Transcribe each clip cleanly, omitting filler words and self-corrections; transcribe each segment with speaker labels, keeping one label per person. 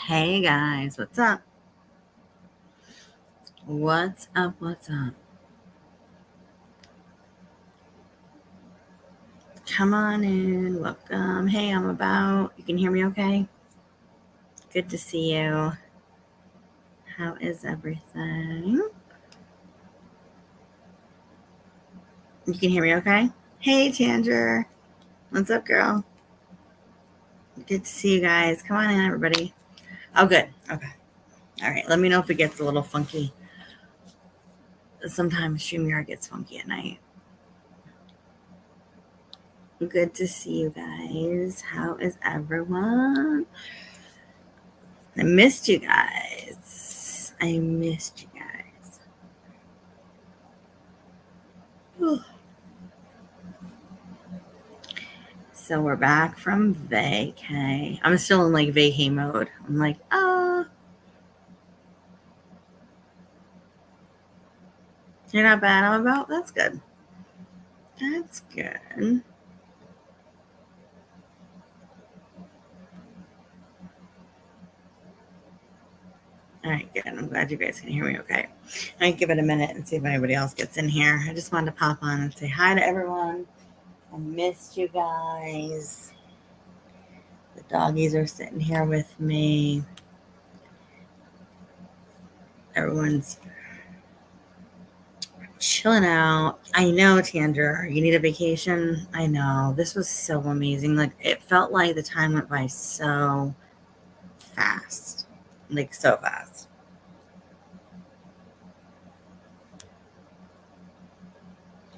Speaker 1: Hey guys, what's up? What's up? What's up? Come on in, welcome. Hey, I'm about. You can hear me okay? Good to see you. How is everything? You can hear me okay? Hey, Tanger. What's up, girl? Good to see you guys. Come on in, everybody. Oh, good. Okay. All right. Let me know if it gets a little funky. Sometimes StreamYard gets funky at night. Good to see you guys. How is everyone? I missed you guys. I missed you guys. So we're back from vacay. I'm still in like vacay mode. I'm like, you're not bad. I'm about. That's good. That's good. All right, good. I'm glad you guys can hear me okay. I might give it a minute and see if anybody else gets in here. I just wanted to pop on and say hi to everyone. I missed you guys. The doggies are sitting here with me. Everyone's chilling out. I know, Tanger, you need a vacation. I know. This was so amazing. Like, it felt like the time went by so fast. Like, so fast.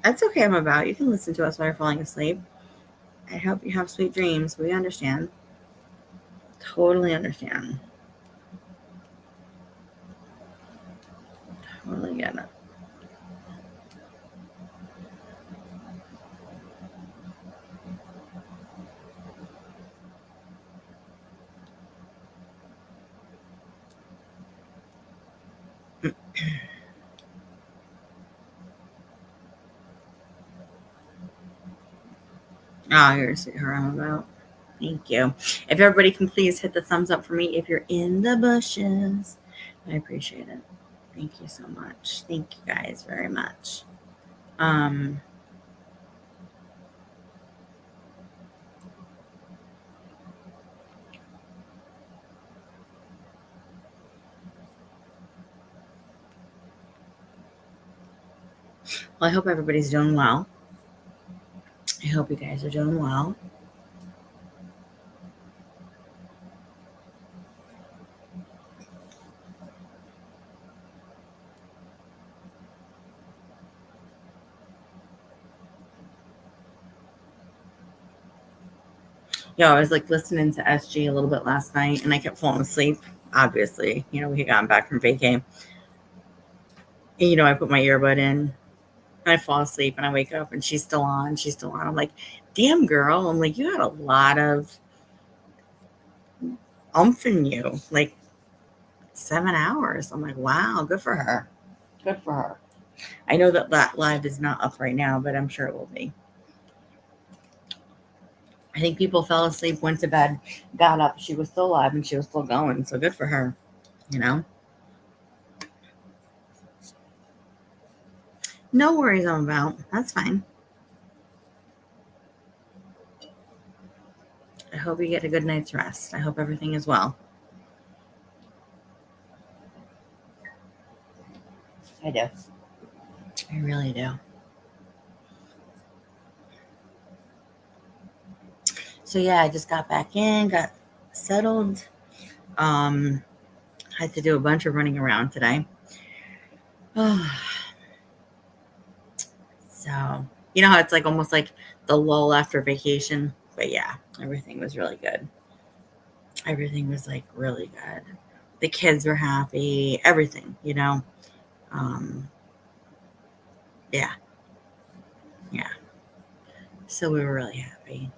Speaker 1: That's okay, I'm about. You can listen to us while you're falling asleep. I hope you have sweet dreams. We understand. Totally understand. Totally get it. Oh, you're a sweetheart, I'm about. Thank you. If everybody can please hit the thumbs up for me if you're in the bushes. I appreciate it. Thank you so much. Thank you guys very much. Well, I hope everybody's doing well. I hope you guys are doing well. Yeah, I was like listening to SG a little bit last night and I kept falling asleep. Obviously, we had gotten back from vacay. And, I put my earbud in and I fall asleep and I wake up and she's still on. She's still on. I'm like, damn, girl. I'm like, you had a lot of oomph in you, like 7 hours. I'm like, wow, good for her. Good for her. I know that live is not up right now, but I'm sure it will be. I think people fell asleep, went to bed, got up. She was still alive and she was still going. So good for her, No worries, I'm about. That's fine. I hope you get a good night's rest. I hope everything is well. I do. I really do. So yeah, I just got back in, got settled. Had to do a bunch of running around today. So, you know how it's like almost like the lull after vacation? But yeah, everything was really good. Everything was like really good. The kids were happy, everything, Yeah. Yeah. So we were really happy.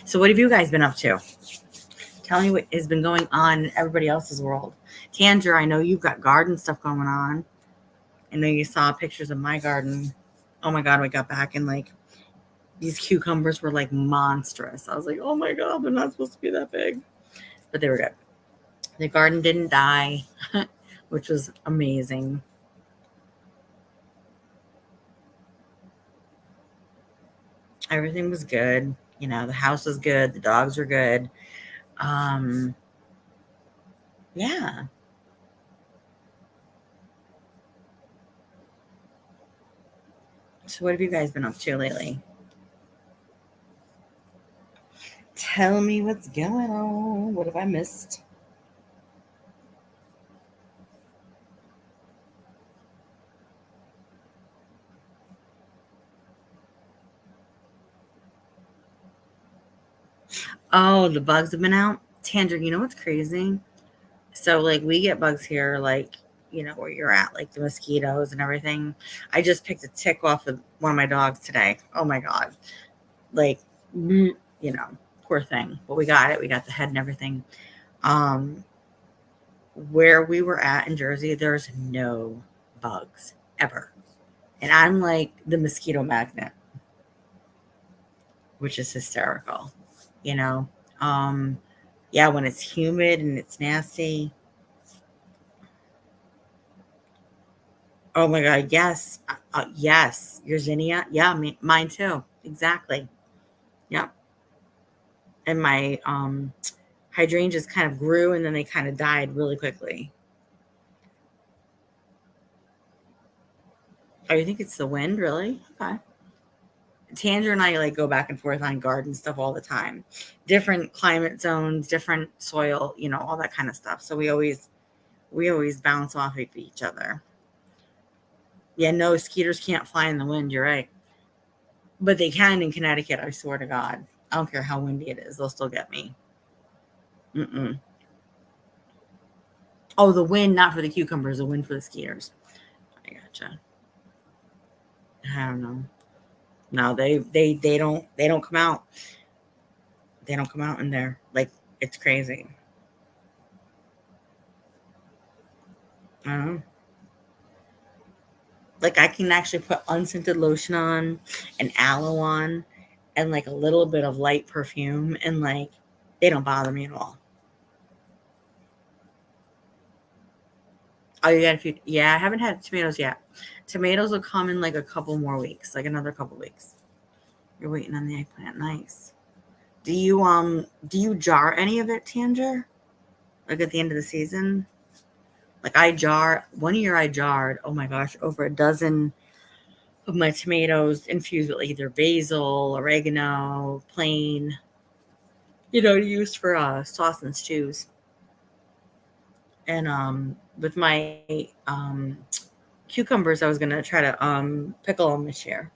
Speaker 1: So what have you guys been up to? Tell me what has been going on in everybody else's world. Tanger, I know you've got garden stuff going on. I know you saw pictures of my garden. Oh my God, we got back and like these cucumbers were like monstrous. I was like, oh my God, they're not supposed to be that big. But they were good. The garden didn't die, which was amazing. Everything was good. You know, the house was good. The dogs were good. Um, yeah. So what have you guys been up to lately? Tell me what's going on. What have I missed? Oh, the bugs have been out. Tanger, you know what's crazy? So like we get bugs here, like you know where you're at, like the mosquitoes and everything. I just picked a tick off of one of my dogs today. Oh my God, like you know, poor thing. But we got it. We got the head and everything. Um, where we were at in Jersey, there's no bugs ever, and I'm like the mosquito magnet, which is hysterical. You know, um, yeah, when it's humid and it's nasty. Oh my God, yes. Yes. Your zinnia? Yeah, mine too. Exactly. Yep. And my hydrangeas kind of grew and then they kind of died really quickly. Oh, you think it's the wind, really? Okay. Tanger and I like go back and forth on garden stuff all the time. Different climate zones, different soil, you know, all that kind of stuff. So we always bounce off of each other. Yeah, no, skeeters can't fly in the wind, you're right. But they can in Connecticut, I swear to God. I don't care how windy it is, they'll still get me. Mm-mm. Oh, the wind, not for the cucumbers, the wind for the skeeters. I gotcha. I don't know. No, they don't come out. They don't come out in there. Like it's crazy. I don't know. Like I can actually put unscented lotion on and aloe on and like a little bit of light perfume and like they don't bother me at all. Oh, you got a few? Yeah, I haven't had tomatoes yet. Tomatoes will come in like a couple more weeks, like another couple weeks. You're waiting on the eggplant. Nice. Do you jar any of it, Tanger? Like at the end of the season? Like I jar one year I jarred, oh my gosh, over a dozen of my tomatoes infused with either basil, oregano, plain, used for sauce and stews. And with my cucumbers I was gonna try to pickle them this year.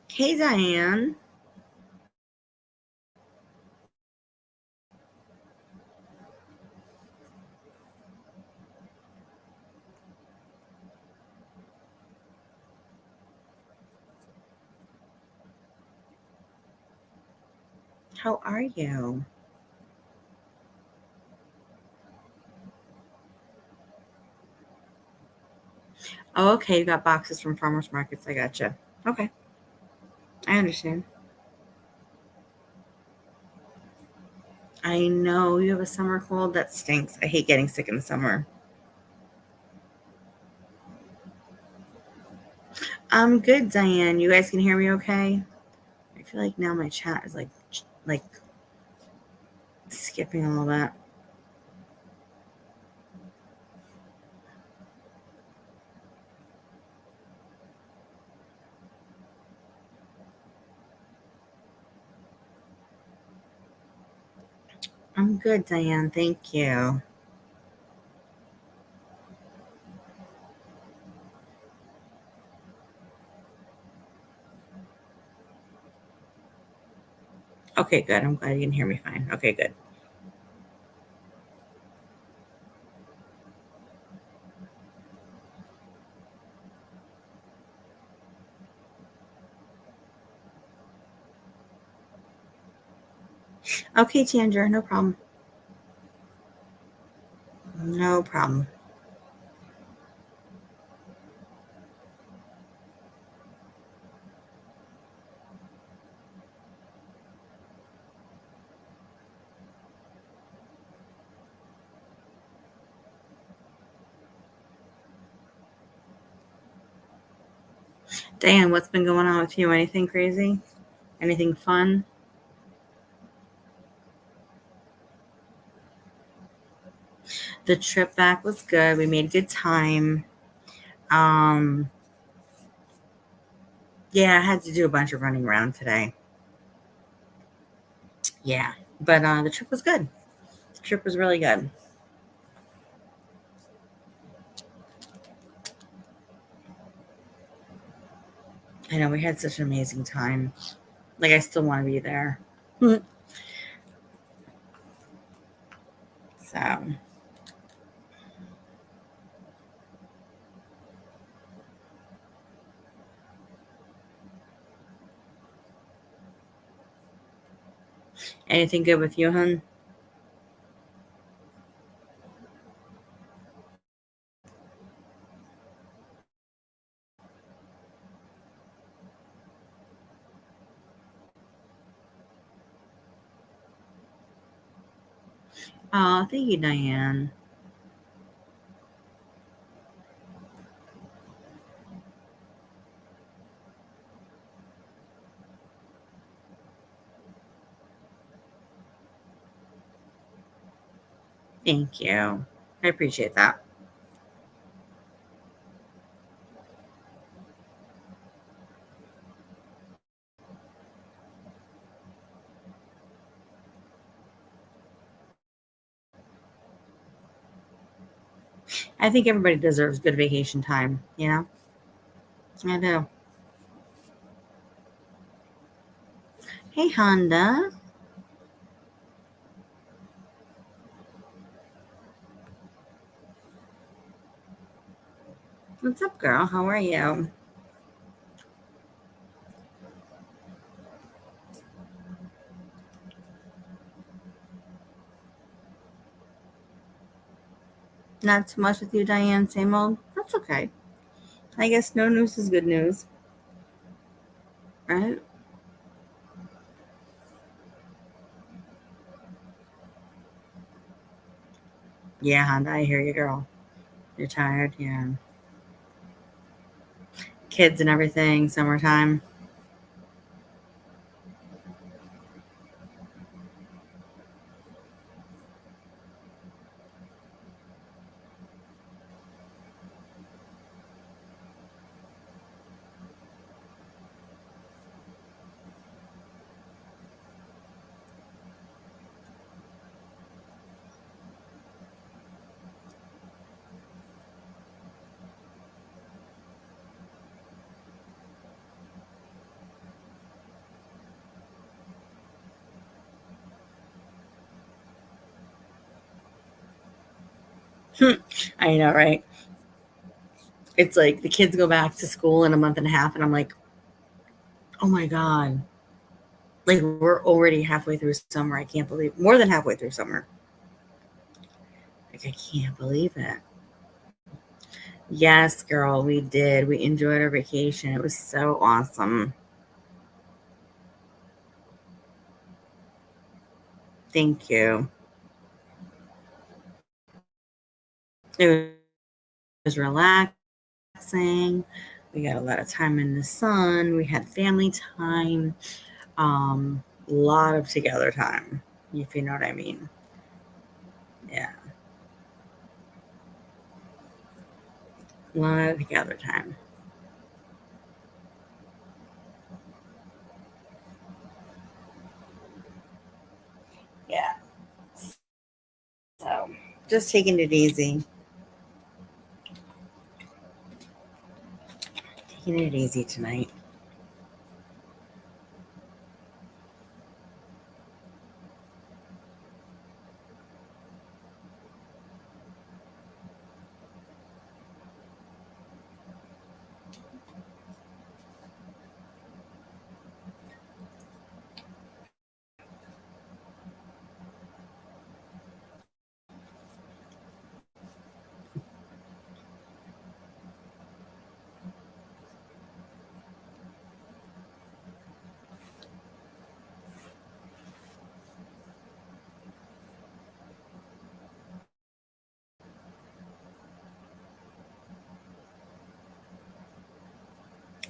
Speaker 1: Hey Diane, how are you? Oh, okay, you got boxes from farmers markets. I gotcha. Okay, I understand. I know you have a summer cold. That stinks. I hate getting sick in the summer. I'm good, Diane. You guys can hear me okay? I feel like now my chat is like skipping all that. I'm good, Diane. Thank you. Okay, good. I'm glad you can hear me fine. Okay, good. Okay, Tanger, no problem. No problem. Dan, what's been going on with you? Anything crazy? Anything fun? The trip back was good. We made a good time. Um, yeah, I had to do a bunch of running around today. Yeah, but the trip was good. The trip was really good. I know we had such an amazing time. Like, I still want to be there. So, anything good with you, hun? Oh, thank you, Diane. Thank you. I appreciate that. I think everybody deserves good vacation time, you know? I do. Hey, Honda. What's up, girl? How are you? Not too much with you, Diane. Same old. That's okay. I guess no news is good news, right? Yeah, Honda, I hear you, girl. You're tired. Yeah. Kids and everything, summertime. I know, right? It's like the kids go back to school in a month and a half, and I'm like, oh my God. Like, we're already halfway through summer. I can't believe more than halfway through summer. Like, I can't believe it. Yes, girl, we did. We enjoyed our vacation. It was so awesome. Thank you. It was relaxing. We got a lot of time in the sun. We had family time. A lot of together time, if you know what I mean. Yeah, a lot of together time. Yeah. So just taking it easy. Taking it easy tonight.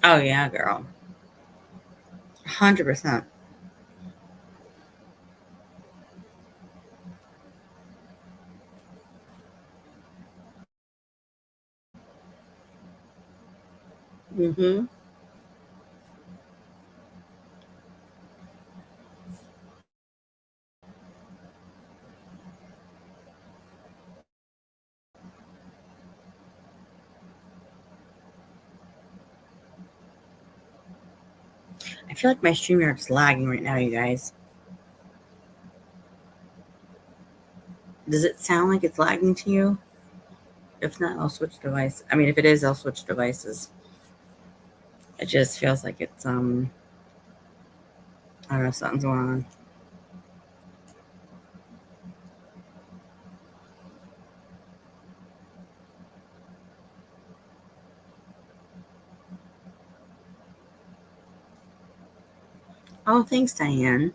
Speaker 1: Oh yeah, girl. 100%. Mm-hmm. I feel like my StreamYard's lagging right now, you guys. Does it sound like it's lagging to you? If not, I'll switch device. I mean, if it is, I'll switch devices. It just feels like it's I don't know, something's going on. Oh, thanks, Diane.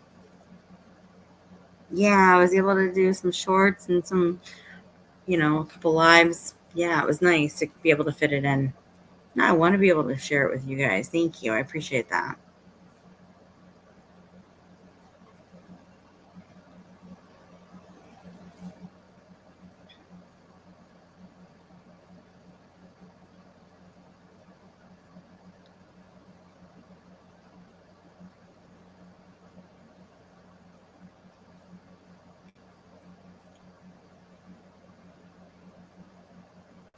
Speaker 1: Yeah, I was able to do some shorts and some, a couple lives. Yeah, it was nice to be able to fit it in. No, I want to be able to share it with you guys. Thank you. I appreciate that.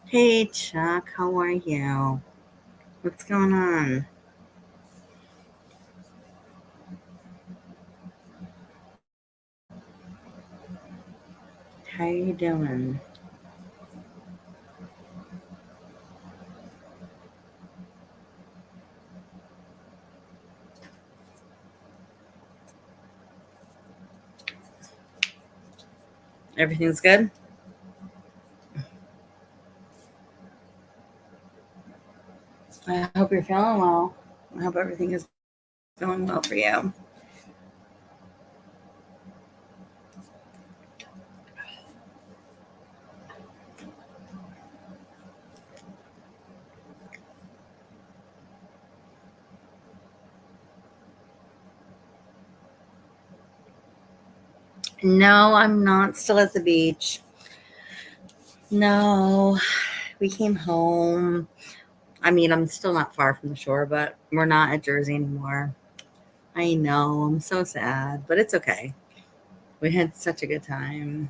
Speaker 1: Hey, Chuck, how are you? What's going on? How you doing? Everything's good? I hope you're feeling well. I hope everything is going well for you. No, I'm not still at the beach. No, we came home. I mean, I'm still not far from the shore, but we're not at Jersey anymore. I know, I'm so sad, but it's okay. We had such a good time.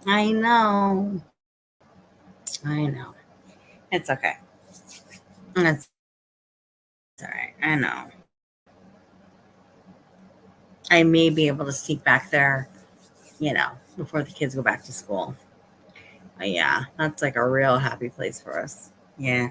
Speaker 1: I know. I know. It's okay. It's all right. I know. I may be able to sneak back there, before the kids go back to school. But yeah, that's like a real happy place for us. Yeah.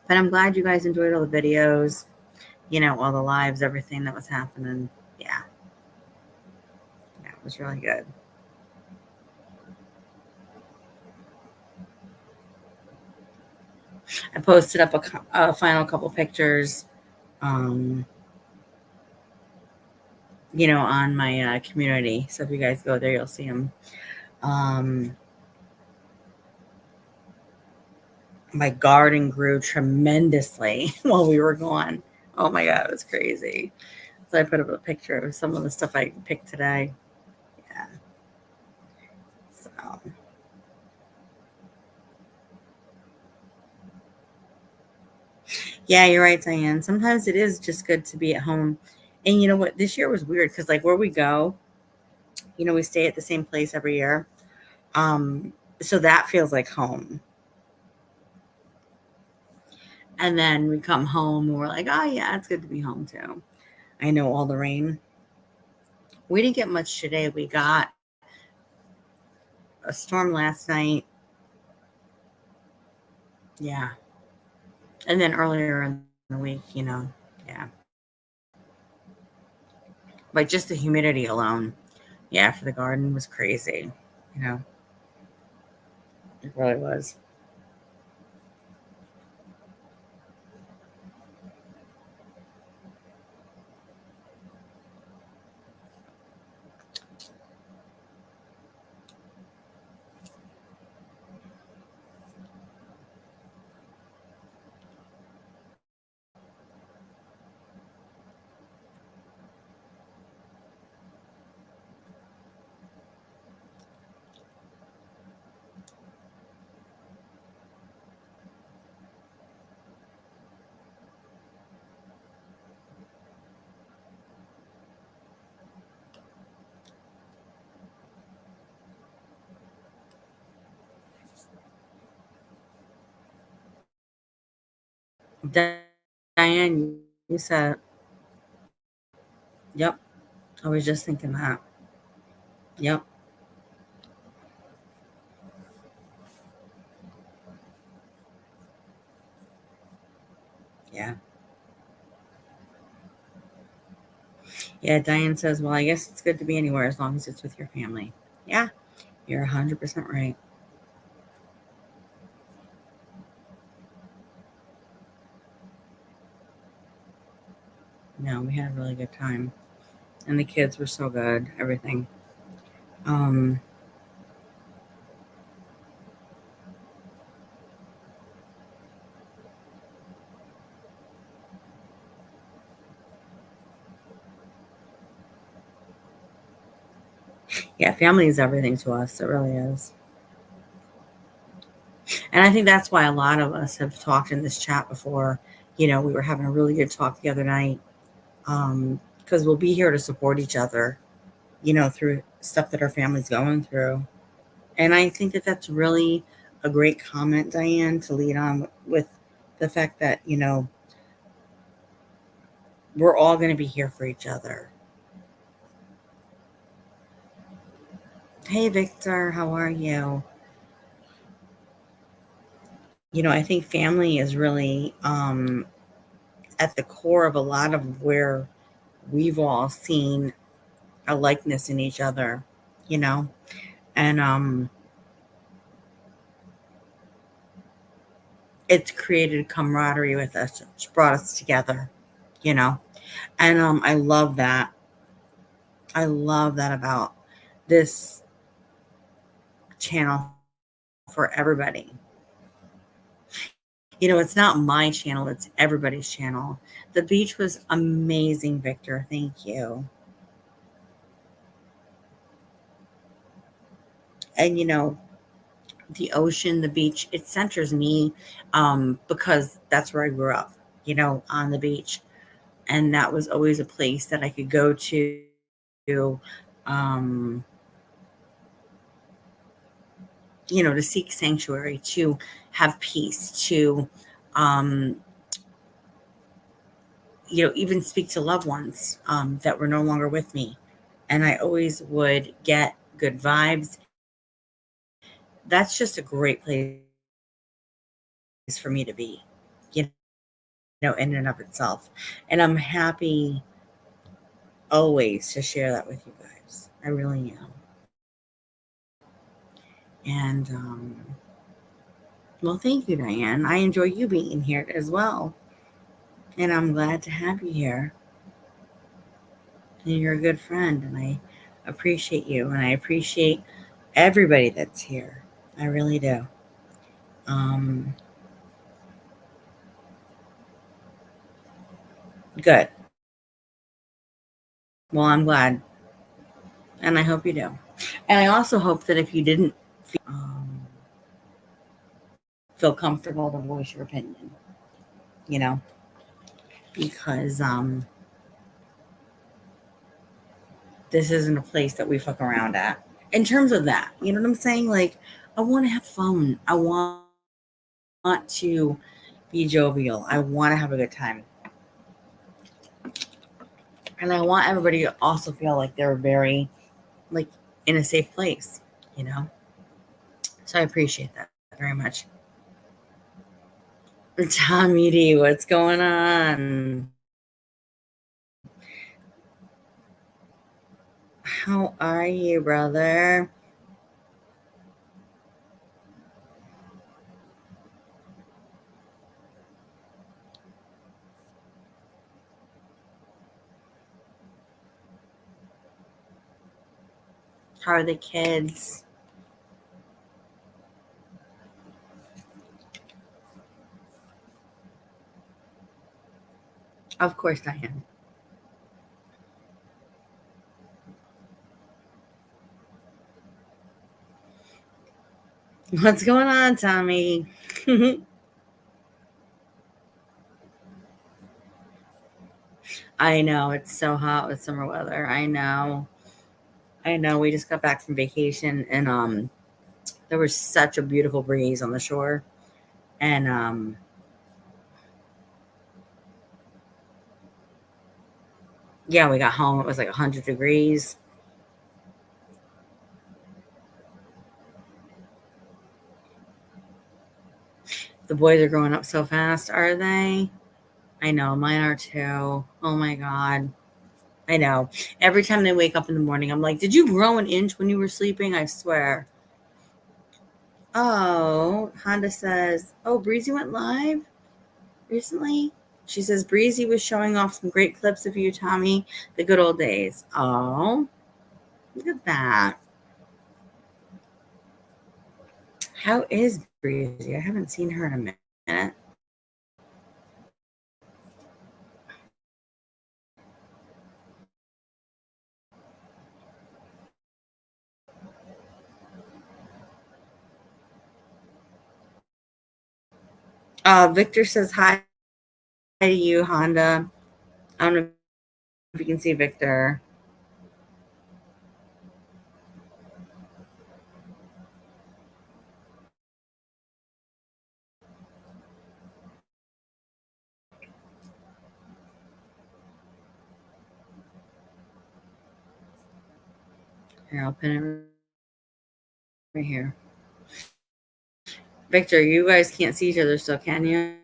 Speaker 1: But I'm glad you guys enjoyed all the videos, all the lives, everything that was happening. Yeah. Yeah, it was really good. I posted up a final couple pictures, um, on my community. So if you guys go there, you'll see them. Um, my garden grew tremendously while we were gone. Oh my God, it was crazy. So I put up a picture of some of the stuff I picked today. Yeah. So, yeah, you're right, Diane. Sometimes it is just good to be at home. And you know what? This year was weird because, like, where we go, we stay at the same place every year. So that feels like home. And then we come home and we're like, oh, yeah, it's good to be home too. I know all the rain. We didn't get much today. We got a storm last night. Yeah. And then earlier in the week, yeah. But just the humidity alone. Yeah, for the garden was crazy. You know, it really was. Diane, you said, yep. I was just thinking that. Yep. Yeah. Yeah. Diane says, well, I guess it's good to be anywhere as long as it's with your family. Yeah. You're 100% right. No, we had a really good time. And the kids were so good. Everything. Um, yeah, family is everything to us. It really is. And I think that's why a lot of us have talked in this chat before. We were having a really good talk the other night. Because we'll be here to support each other, through stuff that our family's going through. And I think that that's really a great comment, Diane, to lead on with the fact that, we're all going to be here for each other. Hey, Victor, how are you? I think family is really at the core of a lot of where we've all seen a likeness in each other, you know, and it's created camaraderie with us. It's brought us together, you know, and I love that. I love that about this channel for everybody. It's not my channel, it's everybody's channel. The beach was amazing, Victor. Thank you. And the ocean, the beach, it centers me because that's where I grew up, on the beach. And that was always a place that I could go um, to seek sanctuary, to have peace, to, um, even speak to loved ones that were no longer with me. And I always would get good vibes. That's just a great place for me to be, you in and of itself. And I'm happy always to share that with you guys. I really am. And well, thank you, Diane. I enjoy you being here as well. And I'm glad to have you here. And you're a good friend, and I appreciate you, and I appreciate everybody that's here. I really do. Um, Good. Well, I'm glad, and I hope you do. And I also hope that if you didn't feel comfortable to voice your opinion, you know, because this isn't a place that we fuck around at. In terms of that, you know what I'm saying? Like, I want to have fun. I want to be jovial. I want to have a good time. And I want everybody to also feel like they're very, like, in a safe place, you know? So I appreciate that very much. Tommy D, what's going on? How are you, brother? How are the kids? Of course, Diane. What's going on, Tommy? I know it's so hot with summer weather. I know. I know. We just got back from vacation and there was such a beautiful breeze on the shore. And yeah, we got home. It was like 100 degrees. The boys are growing up so fast, are they? I know. Mine are too. Oh my God. I know. Every time they wake up in the morning, I'm like, did you grow an inch when you were sleeping? I swear. Oh, Honda says, oh, Breezy went live recently. She says, Breezy was showing off some great clips of you, Tommy. The good old days. Oh, look at that. How is Breezy? I haven't seen her in a minute. Victor says hi to you, Honda. I don't know if you can see Victor. Here, I'll pin it right here. Victor, you guys can't see each other still, can you?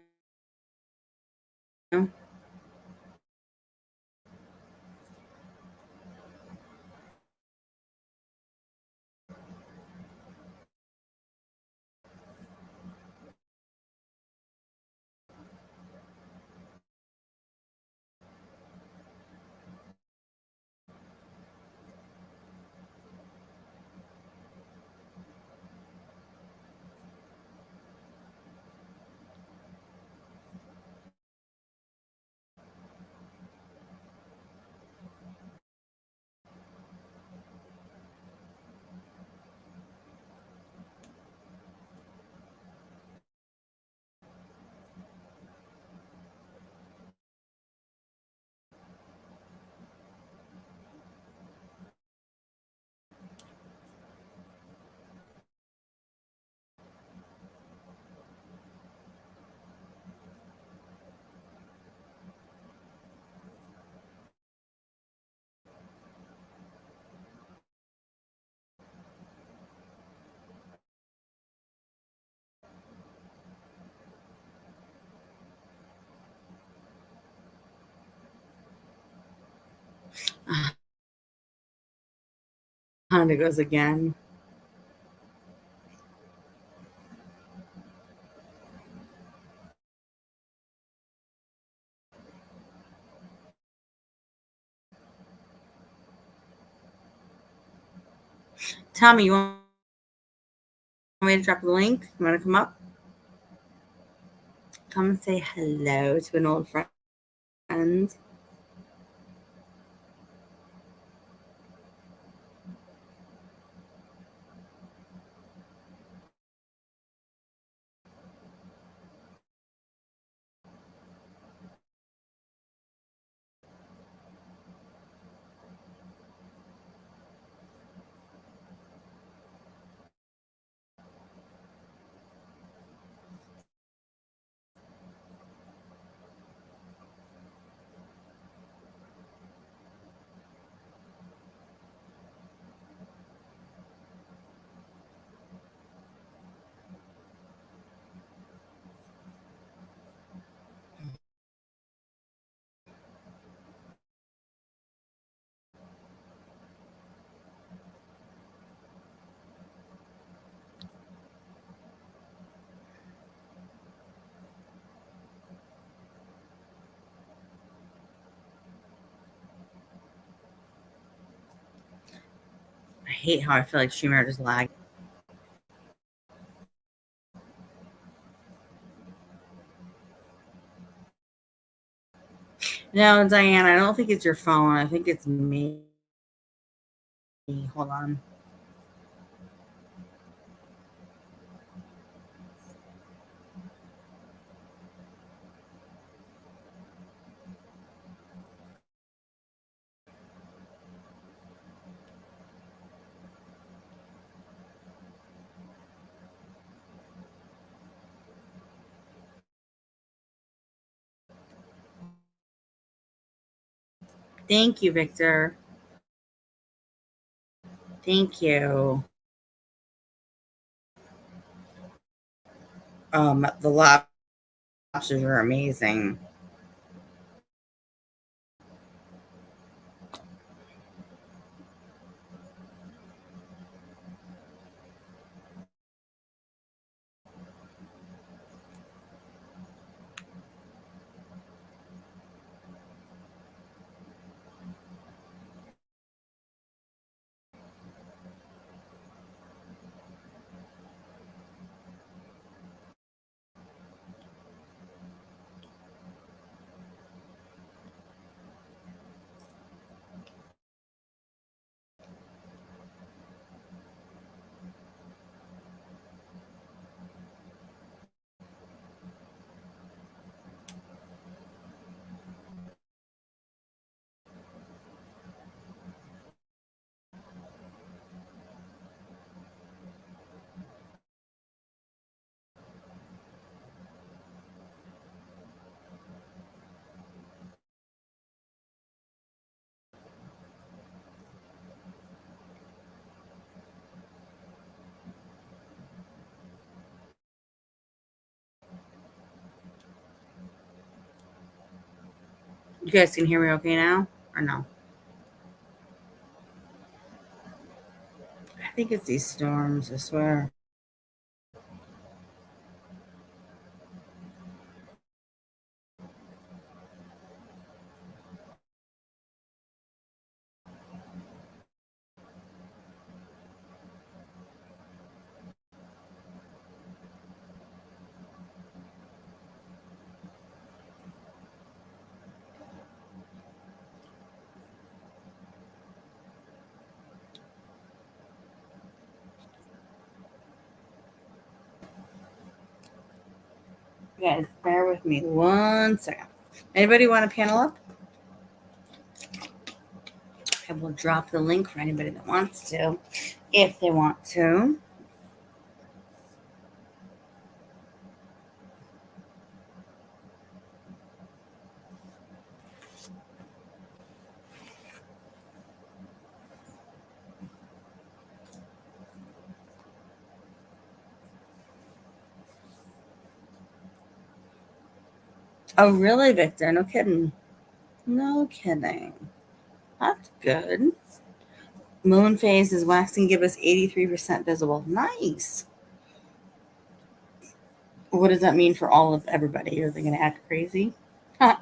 Speaker 1: Honda goes again. Tommy, you want me to drop the link? You want to come up? Come and say hello to an old friend. I hate how I feel like StreamYard is lagging. No, Diane, I don't think it's your phone. I think it's me. Hold on. Thank you, Victor. Thank you. The lobsters are amazing. You guys can hear me okay now or no? I think it's these storms, I swear. You guys, bear with me 1 second. Anybody want to panel up? I will drop the link for anybody that wants to, if they want to. Oh, really, Victor? No kidding. No kidding. That's good. Moon phase is waxing gibbous 83% visible. Nice. What does that mean for all of everybody? Are they going to act crazy? Huh.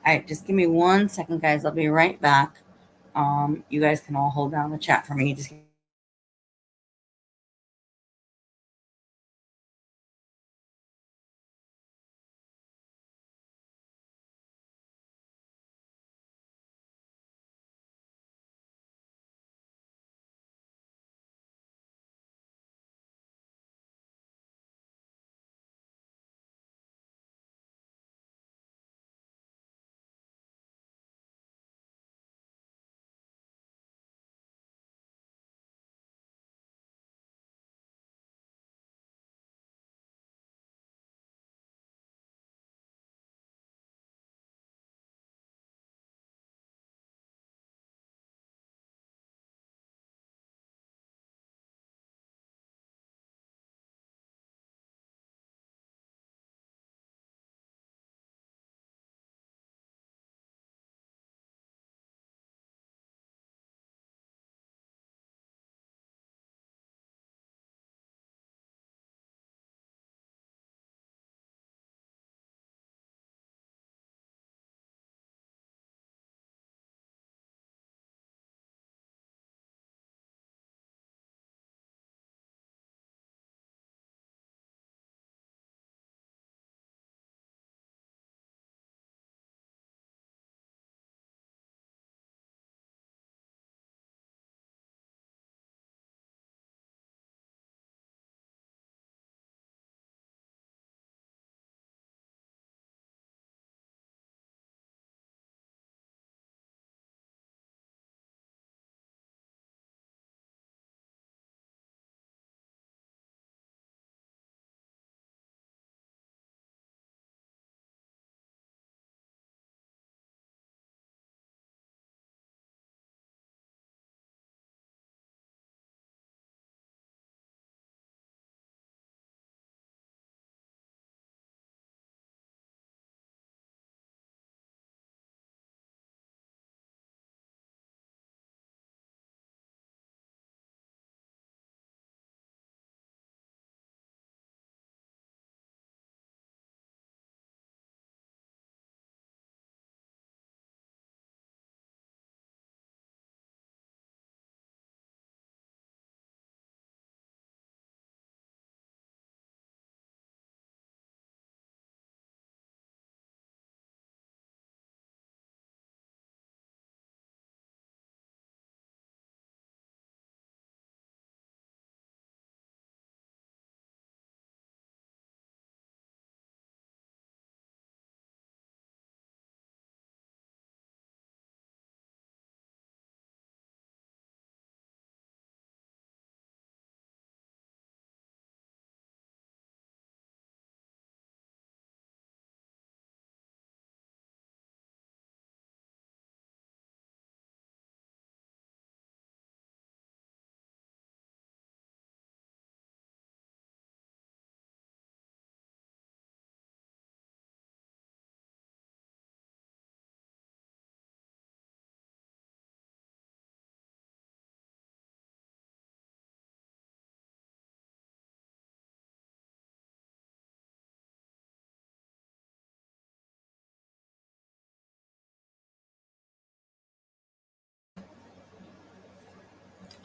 Speaker 1: All right, just give me 1 second, guys. I'll be right back. You guys can all hold down the chat for me. Just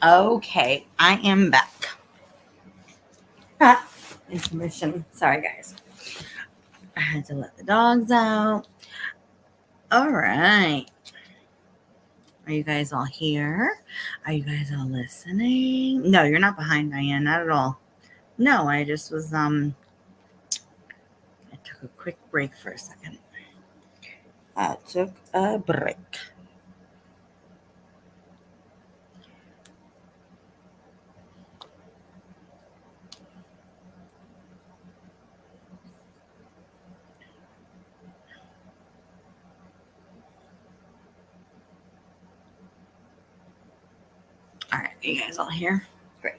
Speaker 1: Okay, I am back. Ah, intermission. Sorry, guys. I had to let the dogs out. All right. Are you guys all here? Are you guys all listening? No, you're not behind, Diane. Not at all. No, I just was I took a quick break for a second. I took a break. All right, you guys all here? Great.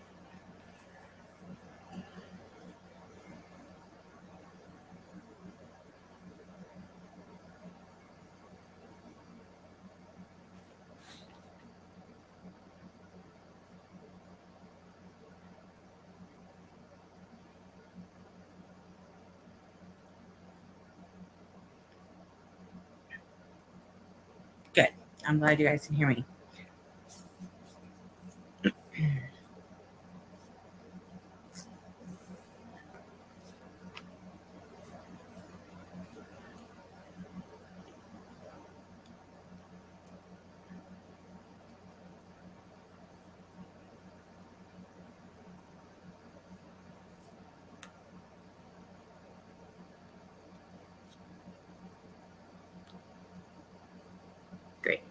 Speaker 1: Good. I'm glad you guys can hear me. Great.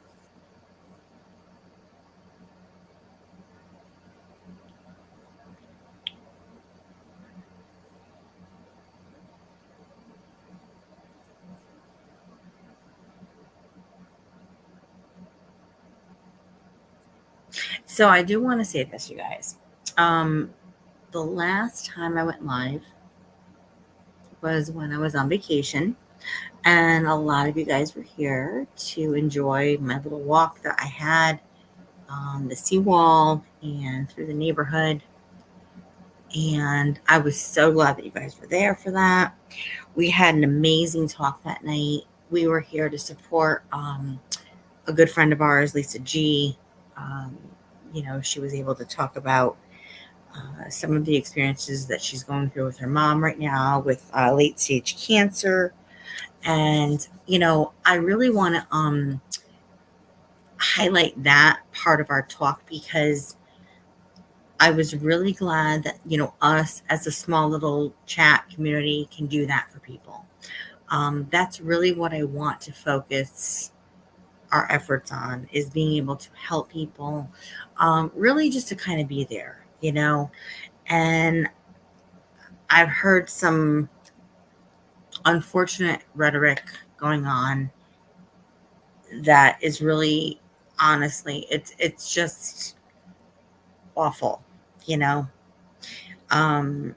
Speaker 1: So I do want to say this, you guys. The last time I went live was when I was on vacation, and a lot of you guys were here to enjoy my little walk that I had on the seawall and through the neighborhood. And I was so glad that you guys were there for that. We had an amazing talk that night. We were here to support a good friend of ours, Lisa G. Um, she was able to talk about some of the experiences that she's going through with her mom right now with late stage cancer. And, I really want to highlight that part of our talk because I was really glad that, us as a small little chat community can do that for people. That's really what I want to focus our efforts on is being able to help people, really just to kind of be there, and I've heard some unfortunate rhetoric going on that is really honestly it's just awful, you know. Um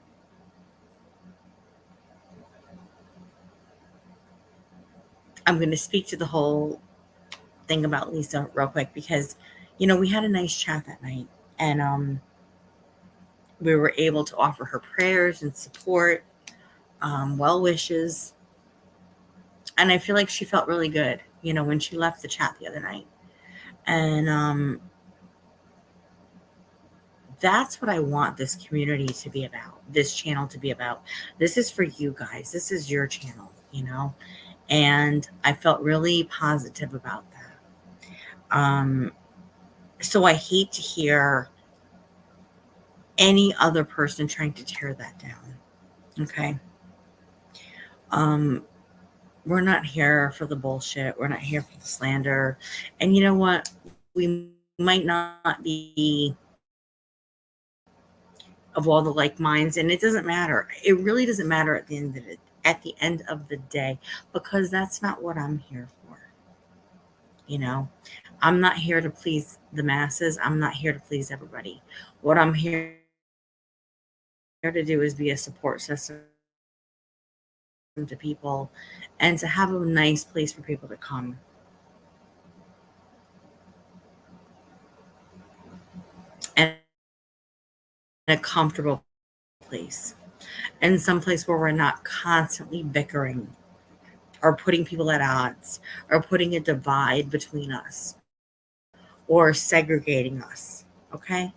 Speaker 1: I'm going to speak to the whole thing about Lisa real quick because we had a nice chat that night, and we were able to offer her prayers and support, well wishes, and I feel like she felt really good, when she left the chat the other night. And that's what I want this community to be about, this channel to be about. This is for you guys. This is your channel, and I felt really positive about that. So I hate to hear any other person trying to tear that down. Okay. Um, we're not here for the bullshit. We're not here for the slander. And you know what? We might not be of all the like minds, and it doesn't matter. It really doesn't matter at the end of it. At the end of the day, because that's not what I'm here for. I'm not here to please the masses. I'm not here to please everybody. What I'm here to do is be a support system to people and to have a nice place for people to come and a comfortable place, and some place where we're not constantly bickering or putting people at odds or putting a divide between us or segregating us. Okay?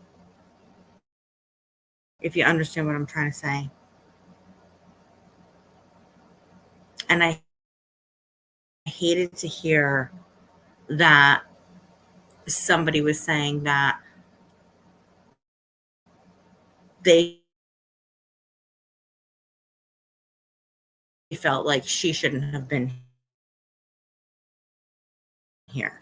Speaker 1: If you understand what I'm trying to say. And I hated to hear that somebody was saying that they felt like she shouldn't have been here.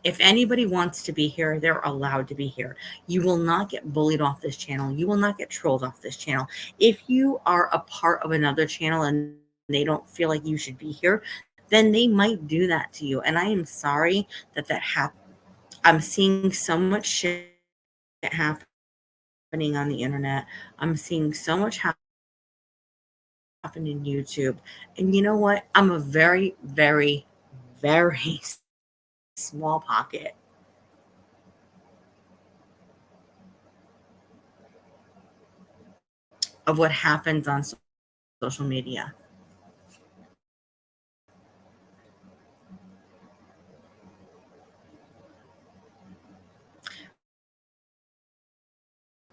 Speaker 1: If anybody wants to be here, they're allowed to be here. You will not get bullied off this channel. You will not get trolled off this channel. If you are a part of another channel and they don't feel like you should be here, then they might do that to you. And I am sorry that that happened. I'm seeing so much shit happening on the internet. I'm seeing so much happen in YouTube. And you know what? I'm a very, very, very small pocket of what happens on social media.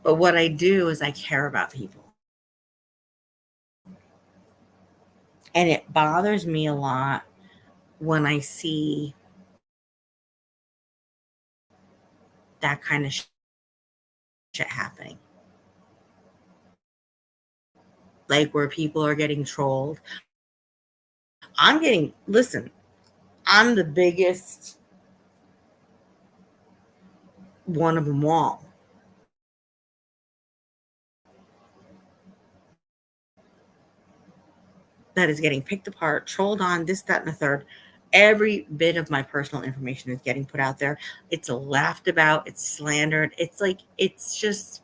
Speaker 1: But what I do is I care about people. And it bothers me a lot when I see that kind of shit happening. Like where people are getting trolled. Listen, I'm the biggest one of them all. That is getting picked apart, trolled on, this, that, and the third. Every bit of my personal information is getting put out there. It's laughed about, it's slandered. It's like, it's just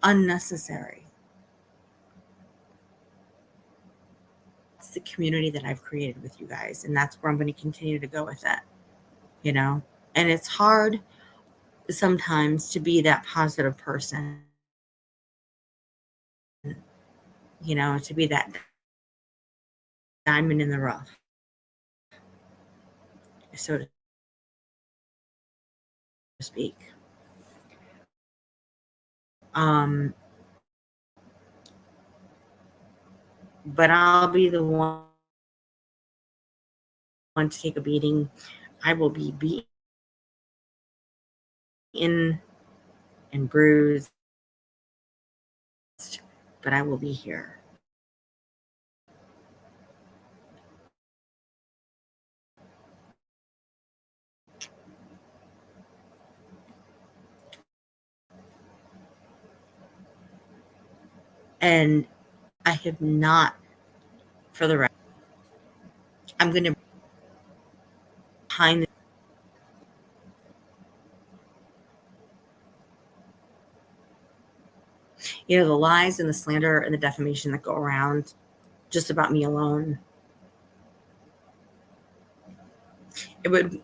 Speaker 1: unnecessary. It's the community that I've created with you guys, and that's where I'm going to continue to go with it, you know? And it's hard sometimes to be that positive person, you know, to be that diamond in the rough, so to speak. But I'll be the one to take a beating. I will be beaten and bruised, but I will be here. And I have not, for the record, I'm going to behind the, you know, the lies and the slander and the defamation that go around just about me alone. It would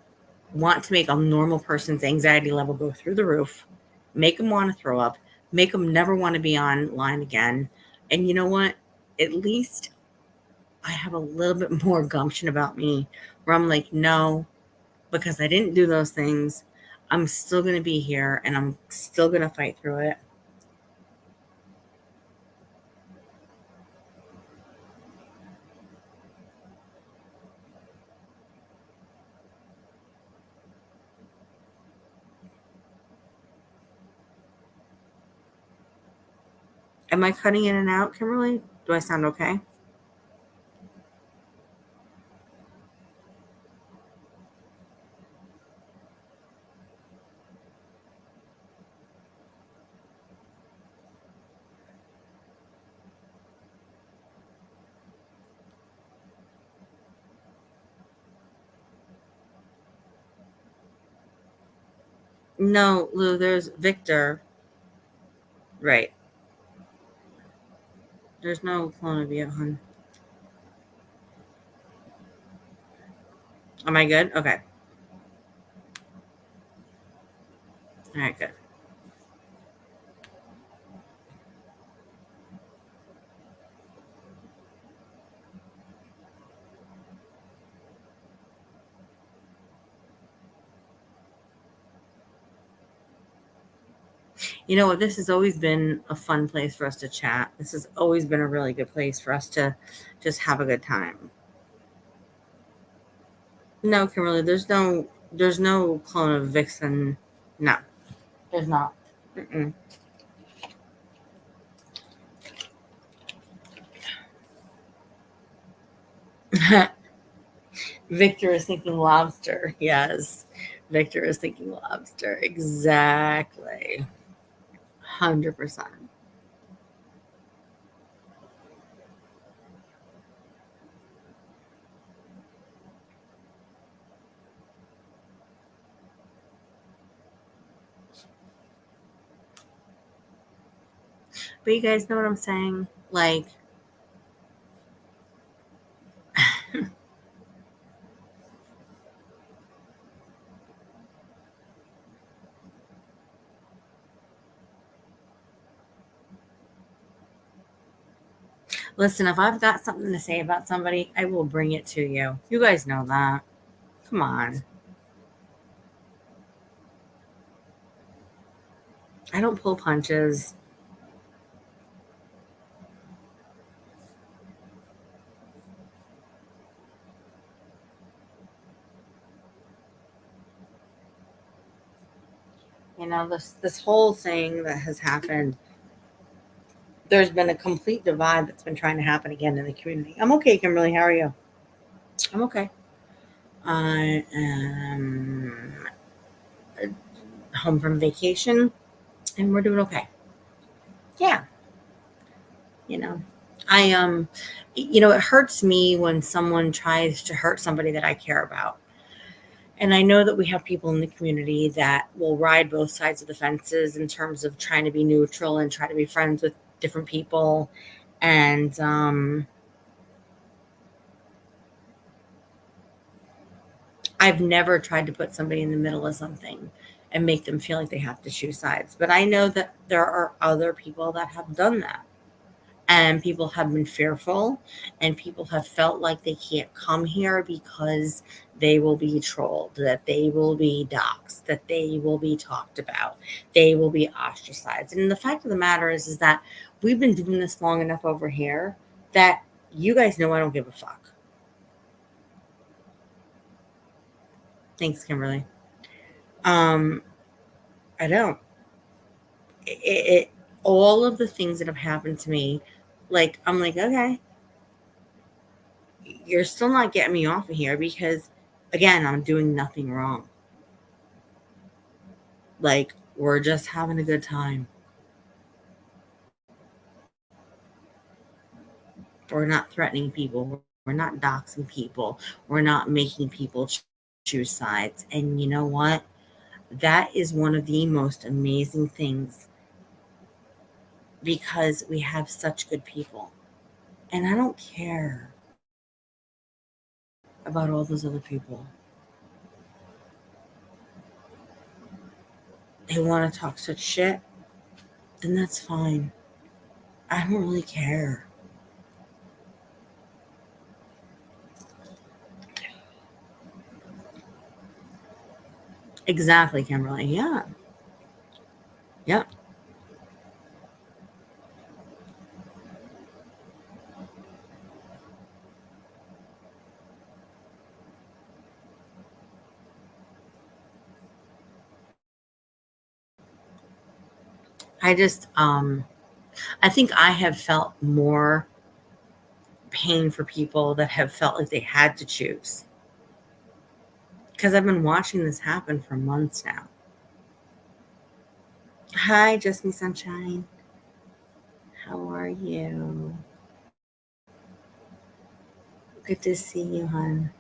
Speaker 1: want to make a normal person's anxiety level go through the roof, make them want to throw up, make them never want to be online again. And you know what? At least I have a little bit more gumption about me where I'm like, no, because I didn't do those things. I'm still going to be here and I'm still going to fight through it. Am I cutting in and out, Kimberly? Do I sound okay? No, Lou, there's Victor. Right. There's no clone of you, hon. Am I good? Okay. All right, good. You know what? This has always been a fun place for us to chat. This has always been a really good place for us to just have a good time. No, Kimberly, there's no clone of Vixen. No, there's not. Mm-mm. Victor is thinking lobster. Yes, Victor is thinking lobster. Exactly. 100%. But you guys know what I'm saying? Like, listen, if I've got something to say about somebody, I will bring it to you. You guys know that. Come on. I don't pull punches. You know, this whole thing that has happened, there's been a complete divide that's been trying to happen again in the community. I'm okay, Kimberly. How are you? I'm okay. I am home from vacation and we're doing okay. Yeah, you know. It hurts me when someone tries to hurt somebody that I care about. And I know that we have people in the community that will ride both sides of the fences in terms of trying to be neutral and try to be friends with different people. And I've never tried to put somebody in the middle of something and make them feel like they have to choose sides. But I know that there are other people that have done that. And people have been fearful, and people have felt like they can't come here because they will be trolled, that they will be doxxed, that they will be talked about, they will be ostracized. And the fact of the matter is that we've been doing this long enough over here that you guys know I don't give a fuck. Thanks, Kimberly. um I don't. It all of the things that have happened to me, like, I'm like, okay, you're still not getting me off of here because, again, I'm doing nothing wrong. Like, we're just having a good time. We're not threatening people. We're not doxing people. We're not making people choose sides. And you know what? That is one of the most amazing things because we have such good people. And I don't care about all those other people. They want to talk such shit, then that's fine. I don't really care. Exactly, Kimberly. Yeah. Yep. I just I think I have felt more pain for people that have felt like they had to choose because I've been watching this happen for months now. Hi, Just Me Sunshine. How are you? Good to see you, hon.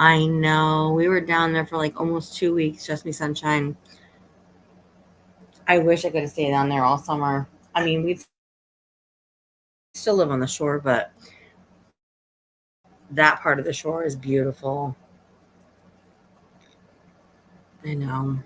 Speaker 1: I know. We were down there for like almost 2 weeks, just me sunshine. I wish I could have stayed down there all summer. I mean, we still live on the shore, but that part of the shore is beautiful. I know.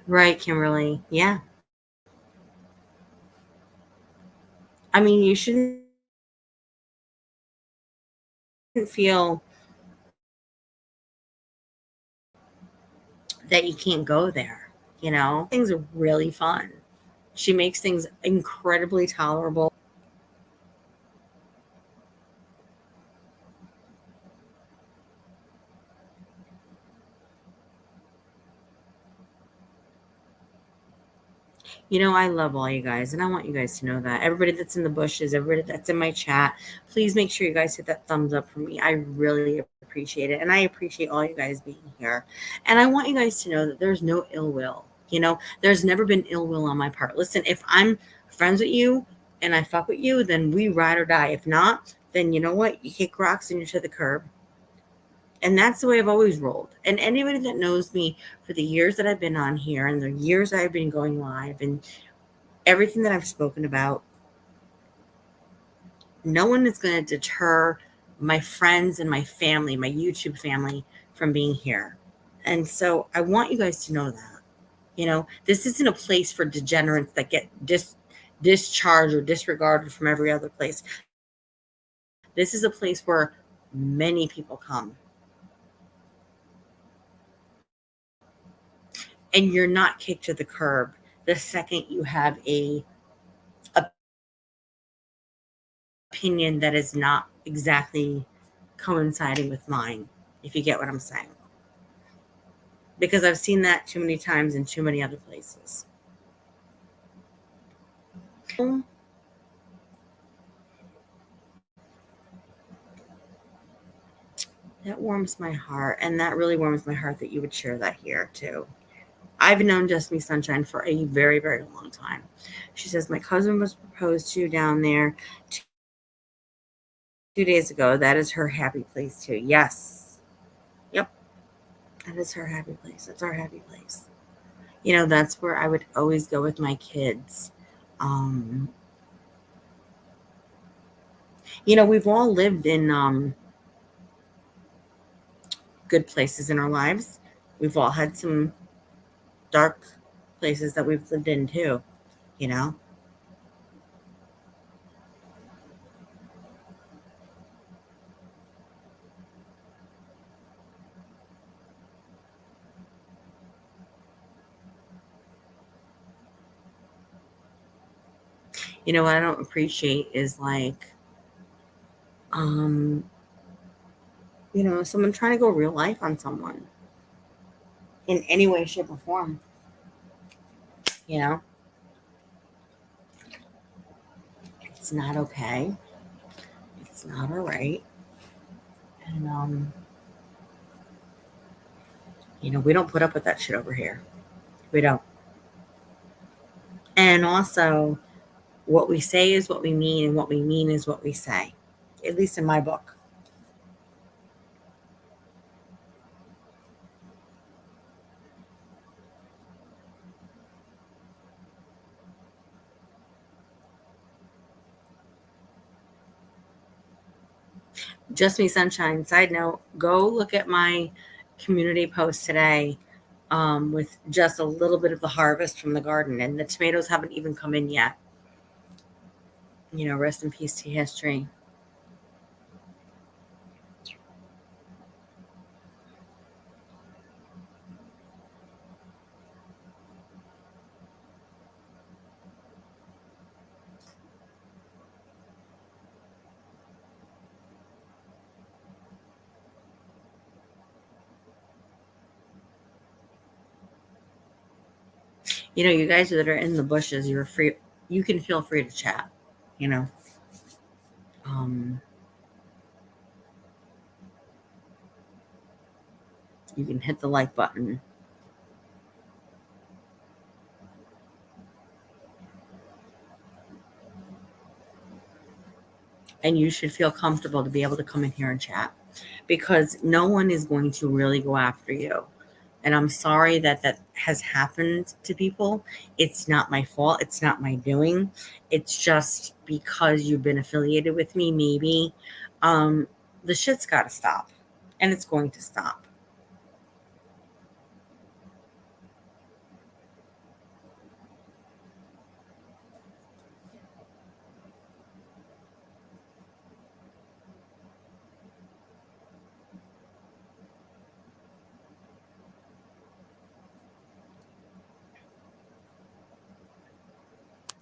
Speaker 1: Right, Kimberly. Yeah. I mean, you shouldn't feel that you can't go there. Things are really fun. She makes things incredibly tolerable. I love all you guys, and I want you guys to know that. Everybody that's in the bushes, everybody that's in my chat, please make sure you guys hit that thumbs up for me. I really appreciate it, and I appreciate all you guys being here. And I want you guys to know that there's no ill will. There's never been ill will on my part. Listen, if I'm friends with you and I fuck with you, then we ride or die. If not, then you know what? You kick rocks and you're to the curb. And that's the way I've always rolled. And anybody that knows me for the years that I've been on here and the years I've been going live and everything that I've spoken about, no one is going to deter my friends and my family, my YouTube family, from being here. And so I want you guys to know that. This isn't a place for degenerates that get discharged or disregarded from every other place. This is a place where many people come. And you're not kicked to the curb the second you have a opinion that is not exactly coinciding with mine, if you get what I'm saying. Because I've seen that too many times in too many other places. That warms my heart, and that really warms my heart that you would share that here too. I've known Just Me Sunshine for a very, very long time. She says, my cousin was proposed to down there 2 days ago. That is her happy place too. Yes. Yep. That is her happy place. That's our happy place. That's where I would always go with my kids. We've all lived in good places in our lives. We've all had some dark places that we've lived in too, you know? What I don't appreciate is like, um, someone trying to go real life on someone in any way, shape, or form. You know, it's not okay. It's not all right. And, we don't put up with that shit over here. We don't. And also, what we say is what we mean, and what we mean is what we say, at least in my book. Just Me Sunshine. Side note, go look at my community post today with just a little bit of the harvest from the garden. And the tomatoes haven't even come in yet. Rest in peace to history. You guys that are in the bushes, you can feel free to chat, you know. You can hit the like button. And you should feel comfortable to be able to come in here and chat, because no one is going to really go after you. And I'm sorry that that has happened to people. It's not my fault. It's not my doing. It's just because you've been affiliated with me, maybe. The shit's got to stop. And it's going to stop.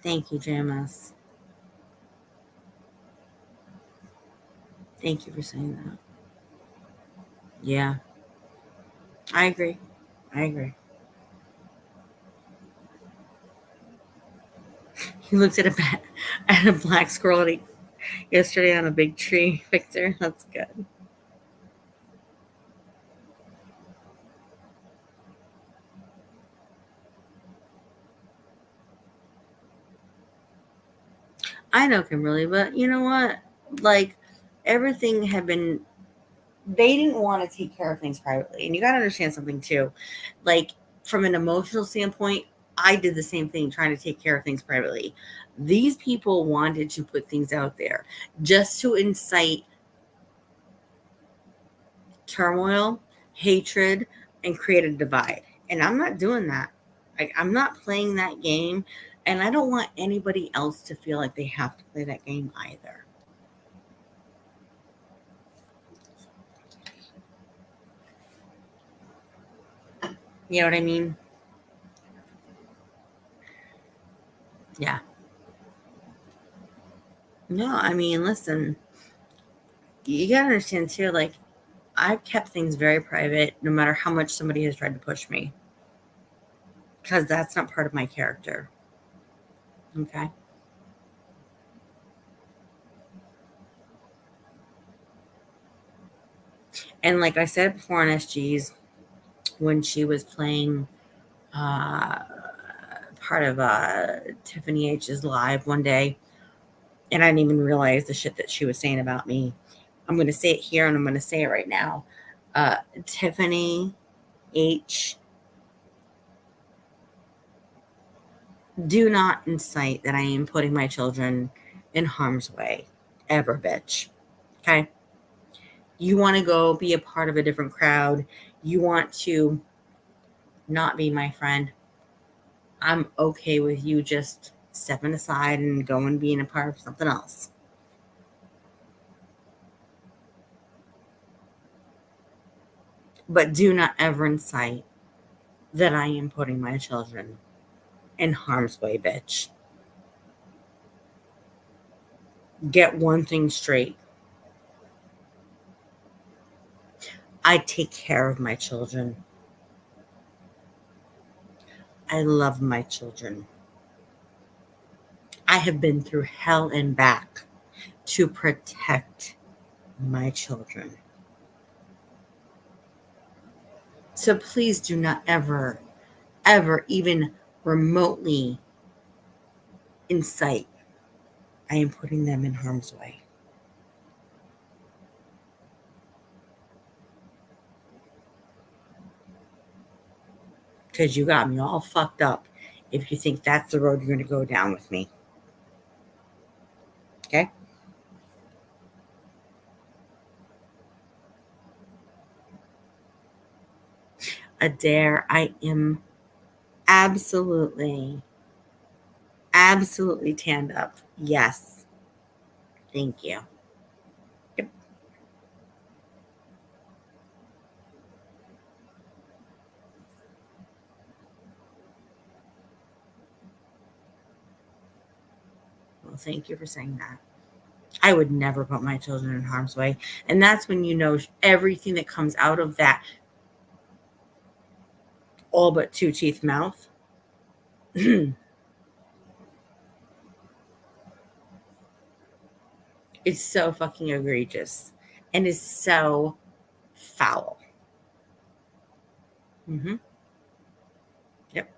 Speaker 1: Thank you, JMS. Thank you for saying that. Yeah, I agree. I agree. He looked at at a black squirrel yesterday on a big tree, Victor. That's good. I know, Kimberly, but you know what? Like, everything had been, they didn't want to take care of things privately. And you got to understand something too. Like, from an emotional standpoint, I did the same thing trying to take care of things privately. These people wanted to put things out there just to incite turmoil, hatred, and create a divide. And I'm not doing that. I'm not playing that game. And I don't want anybody else to feel like they have to play that game either. You know what I mean? Yeah. No, I mean, listen, you gotta understand too, like, I've kept things very private no matter how much somebody has tried to push me, because that's not part of my character. Okay. And like I said before on SG's, when she was playing uh, part of Tiffany H's live one day, and I didn't even realize the shit that she was saying about me. I'm going to say it here and I'm going to say it right now. Tiffany H, do not incite that I am putting my children in harm's way. Ever, bitch. Okay? You want to go be a part of a different crowd. You want to not be my friend. I'm okay with you just stepping aside and going being a part of something else. But do not ever incite that I am putting my children in harm's way, bitch. Get one thing straight. I take care of my children. I love my children. I have been through hell and back to protect my children. So please do not ever, ever even remotely incite I am putting them in harm's way. Because you got me all fucked up if you think that's the road you're going to go down with me. Okay? Adair, I am absolutely, absolutely tanned up. Yes. Thank you. Yep. Well, thank you for saying that. I would never put my children in harm's way. And that's when you know everything that comes out of that all but two teeth mouth It's so fucking egregious and is so foul. Mm-hmm. Yep.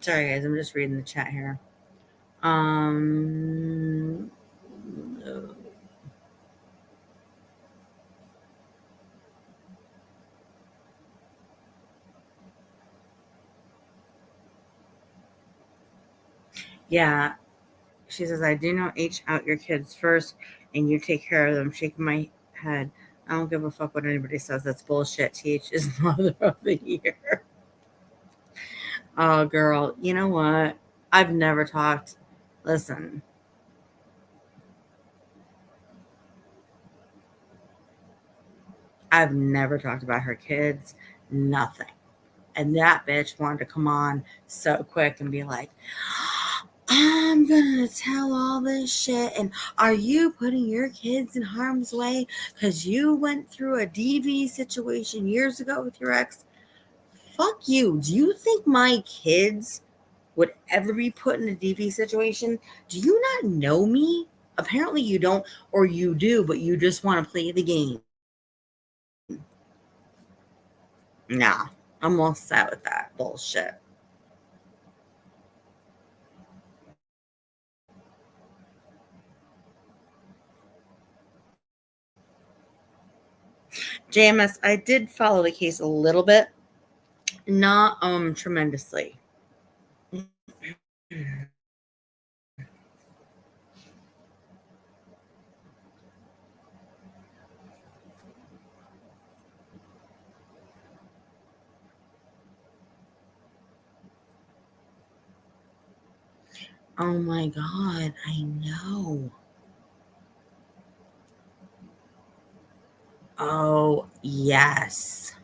Speaker 1: Sorry, guys. I'm just reading the chat here. Um, yeah. She says, I do not H out your kids first and you take care of them. Shaking my head. I don't give a fuck what anybody says. That's bullshit. TH is mother of the year. Oh, girl. You know what? I've never talked. Listen, I've never talked about her kids. Nothing. And that bitch wanted to come on so quick and be like, I'm gonna tell all this shit. And are you putting your kids in harm's way because you went through a DV situation years ago with your ex? Fuck you. Do you think my kids would ever be put in a DV situation? Do you not know me? Apparently you don't, or you do, but you just want to play the game. Nah, I'm all set with that bullshit. JMS, I did follow the case a little bit, not tremendously. Oh my god, I know. Oh, yes.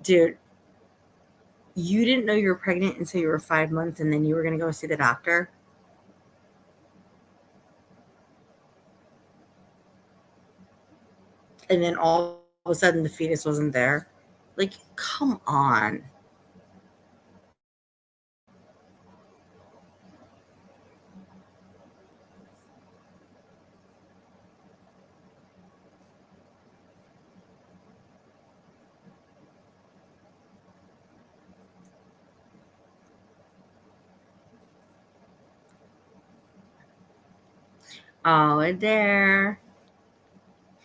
Speaker 1: Dude, you didn't know you were pregnant until you were 5 months and then you were going to go see the doctor? and then all of a sudden the fetus wasn't there. Like, come on. Oh, there.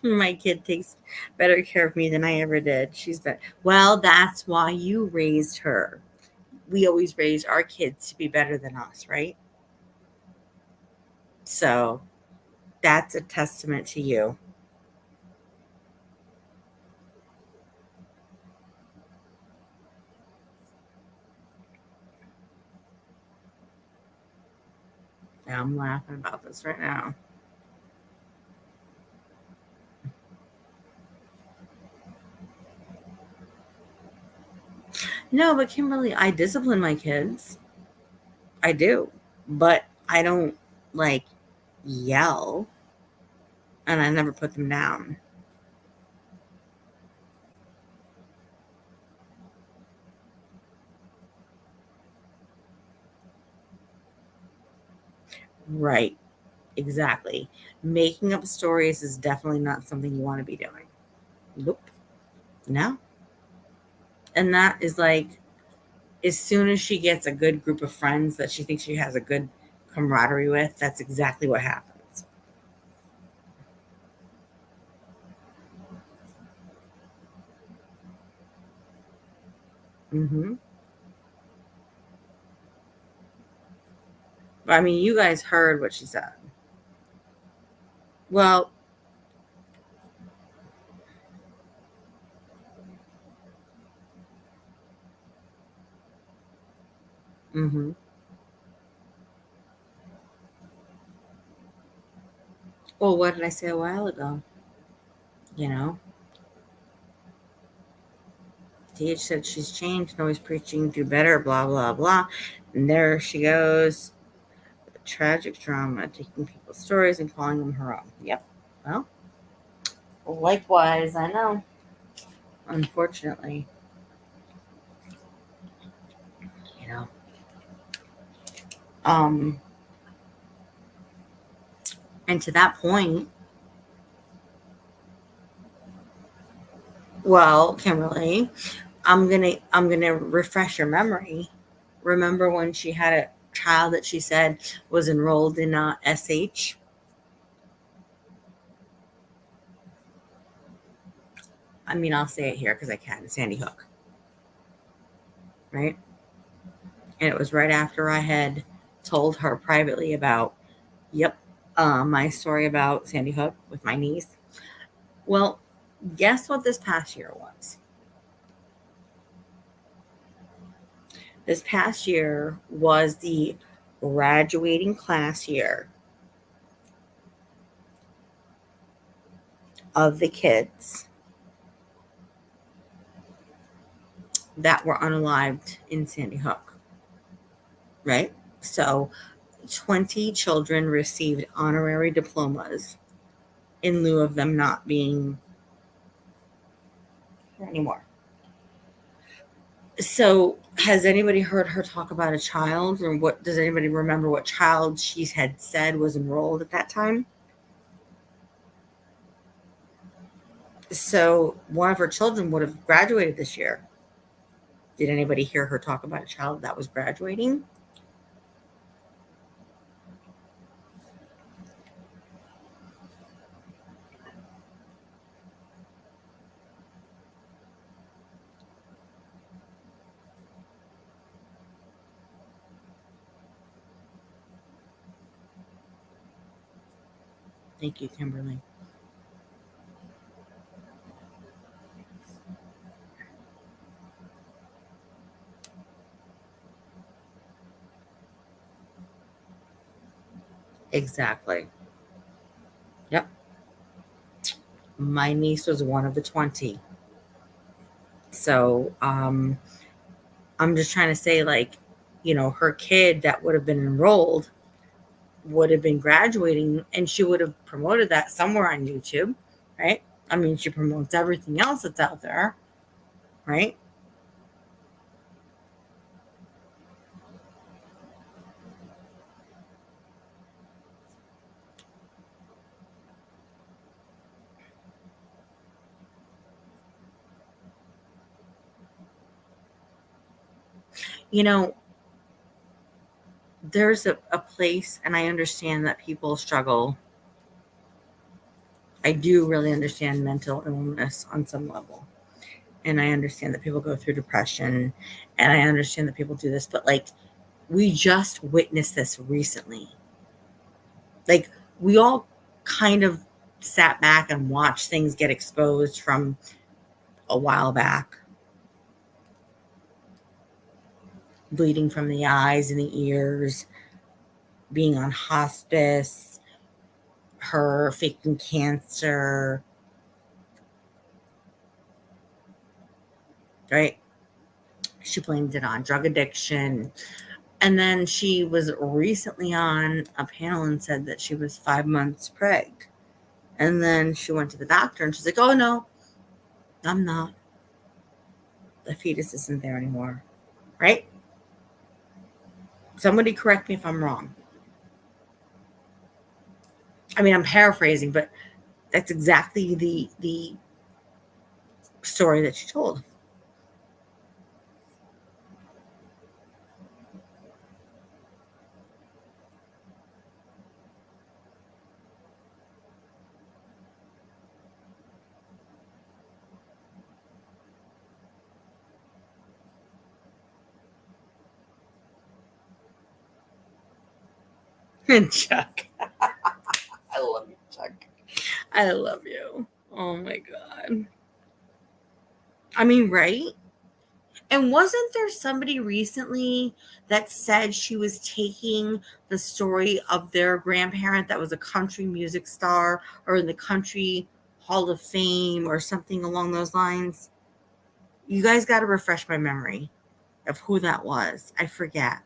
Speaker 1: My kid takes better care of me than I ever did. She's better. Well, that's why you raised her. We always raise our kids to be better than us, right? So that's a testament to you. I'm laughing about this right now. No, but Kimberly, I discipline my kids. I do. But I don't like yell, and I never put them down. Right. Exactly. Making up stories is definitely not something you want to be doing. Nope. No. And that is like, as soon as she gets a good group of friends that she thinks she has a good camaraderie with, that's exactly what happens. Mm-hmm. I mean, you guys heard what she said. Well, mm-hmm. Well, what did I say a while ago? You know, TH said she's changed, always preaching do better, blah, blah, blah. And there she goes. Tragic drama, taking people's stories and calling them her own. Yep. Well, likewise, I know. Unfortunately, you know. Um, and to that point, well, Kimberly, I'm gonna refresh your memory. Remember when she had a child that she said was enrolled in SH? I mean, I'll say it here because I can. Sandy Hook, right? And it was right after I had told her privately about, yep, my story about Sandy Hook with my niece. Well, guess what this past year was? This past year was the graduating class year of the kids that were unalived in Sandy Hook, right? So 20 children received honorary diplomas in lieu of them not being here anymore. So, has anybody heard her talk about a child, or what does anybody remember what child she had said was enrolled at that time? So, one of her children would have graduated this year. Did anybody hear her talk about a child that was graduating? Thank you, Kimberly. Exactly. Yep. My niece was one of the 20. So, I'm just trying to say, like, her kid that would have been enrolled would have been graduating, and she would have promoted that somewhere on YouTube, right? I mean, she promotes everything else that's out there, right? You know, there's a place, and I understand that people struggle. I do really understand mental illness on some level. And I understand that people go through depression, and I understand that people do this, but like, we just witnessed this recently. Like, we all kind of sat back and watched things get exposed from a while back. Bleeding from the eyes and the ears, being on hospice, her faking cancer, right? She blamed it on drug addiction. And then she was recently on a panel and said that she was 5 months preg. And then she went to the doctor and she's like, oh no, I'm not. The fetus isn't there anymore. Right? Somebody correct me if I'm wrong. I mean, I'm paraphrasing, but that's exactly the story that she told. And Chuck. I love you, Chuck. I love you. Oh my God. I mean, right? And wasn't there somebody recently that said she was taking the story of their grandparent that was a country music star or in the country Hall of Fame or something along those lines? You guys got to refresh my memory of who that was. I forget.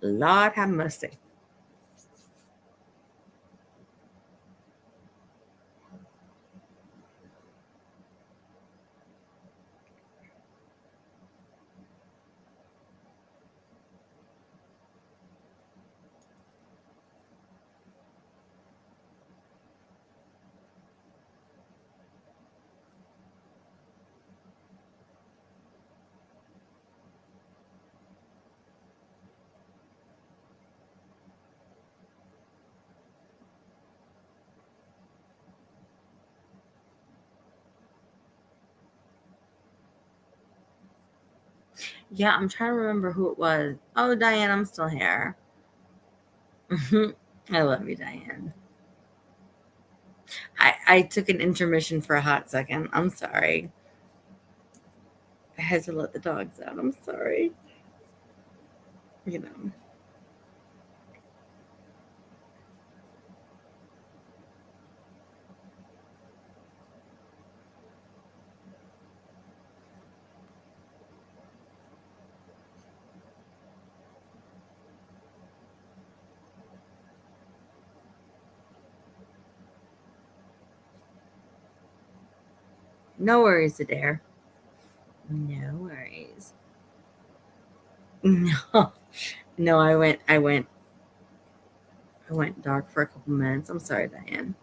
Speaker 1: Lord have mercy. Yeah, I'm trying to remember who it was. Oh, Diane, I'm still here. I love you, Diane. I took an intermission for a hot second. I'm sorry. I had to let the dogs out. I'm sorry. You know. No worries, Adair. No worries. No. No, I went dark for a couple minutes. I'm sorry, Diane.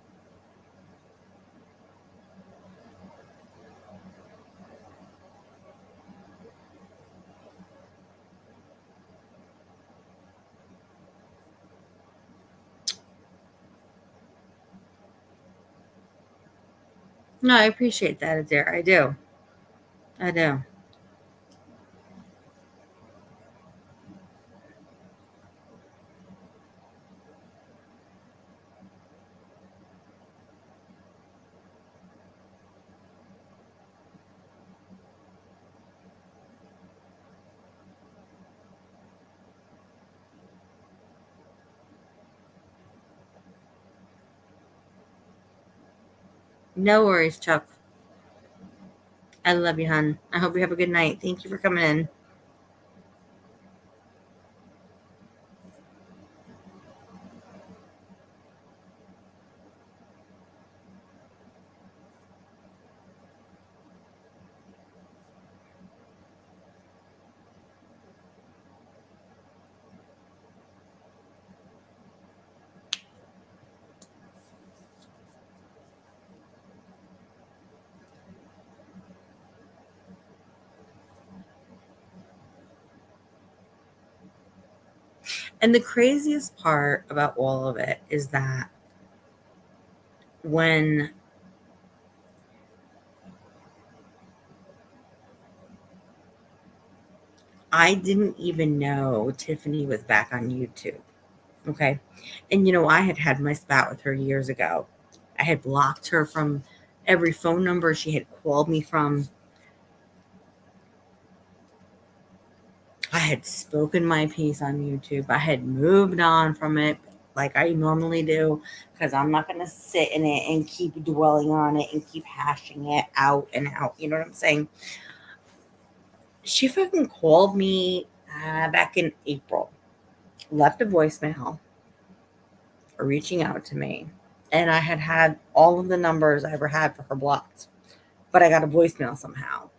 Speaker 1: No, I appreciate that, Adair. I do. I do. No worries, Chuck. I love you, hon. I hope you have a good night. Thank you for coming in. And the craziest part about all of it is that when I didn't even know Tiffany was back on YouTube. Okay. And I had my spat with her years ago. I had blocked her from every phone number she had called me from. I had spoken my piece on YouTube. I had moved on from it like I normally do because I'm not going to sit in it and keep dwelling on it and keep hashing it out and out. You know what I'm saying? She fucking called me back in April, left a voicemail reaching out to me. And I had all of the numbers I ever had for her blocked, but I got a voicemail somehow.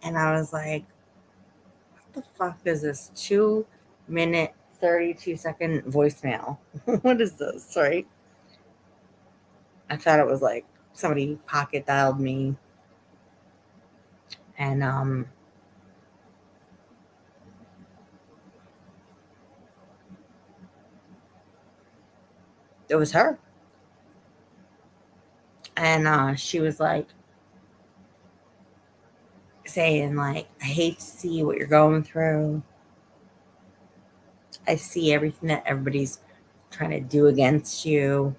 Speaker 1: And I was like, what the fuck is this 2 minute, 32-second voicemail? What is this? Right? I thought it was like somebody pocket dialed me. And it was her. And she was like saying, like, I hate to see what you're going through. I see everything that everybody's trying to do against you.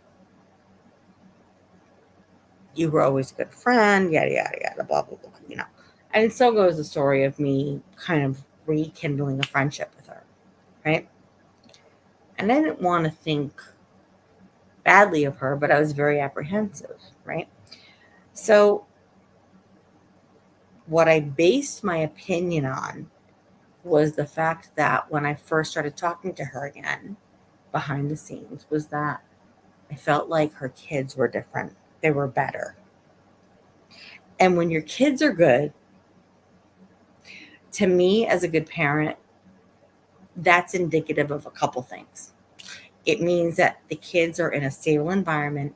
Speaker 1: You were always a good friend, yada, yada, yada, blah, blah, blah. And so goes the story of me kind of rekindling a friendship with her, right? And I didn't want to think badly of her, but I was very apprehensive, right? So what I based my opinion on was the fact that when I first started talking to her again, behind the scenes, was that I felt like her kids were different. They were better. And when your kids are good, to me as a good parent, that's indicative of a couple things. It means that the kids are in a stable environment.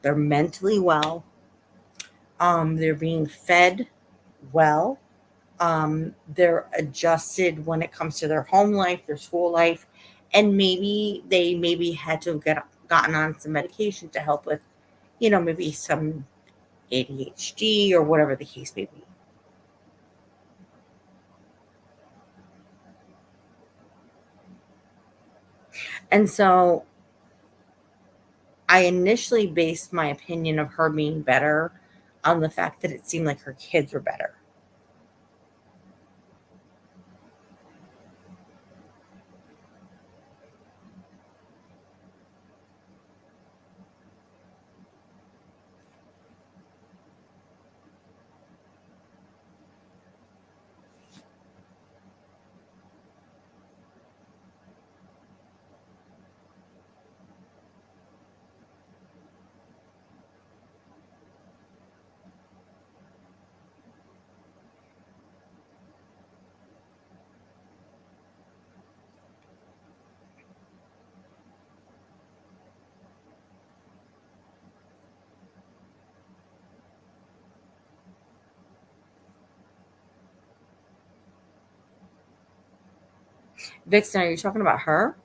Speaker 1: They're mentally well. They're being fed well. They're adjusted when it comes to their home life, their school life, and maybe had to have gotten on some medication to help with, maybe some ADHD or whatever the case may be. And so I initially based my opinion of her being better on the fact that it seemed like her kids were better. Vixen, are you talking about her?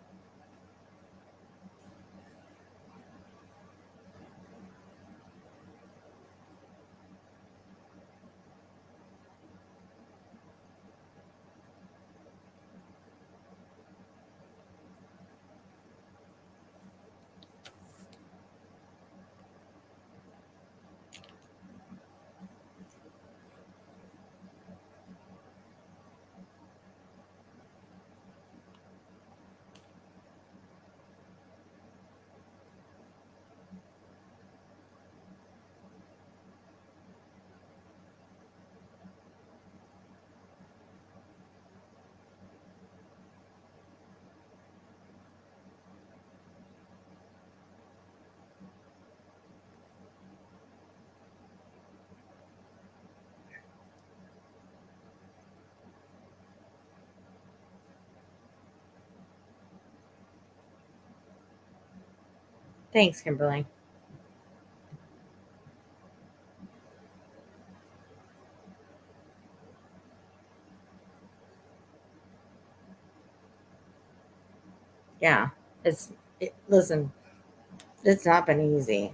Speaker 1: Thanks, Kimberly. Yeah. Listen, it's not been easy.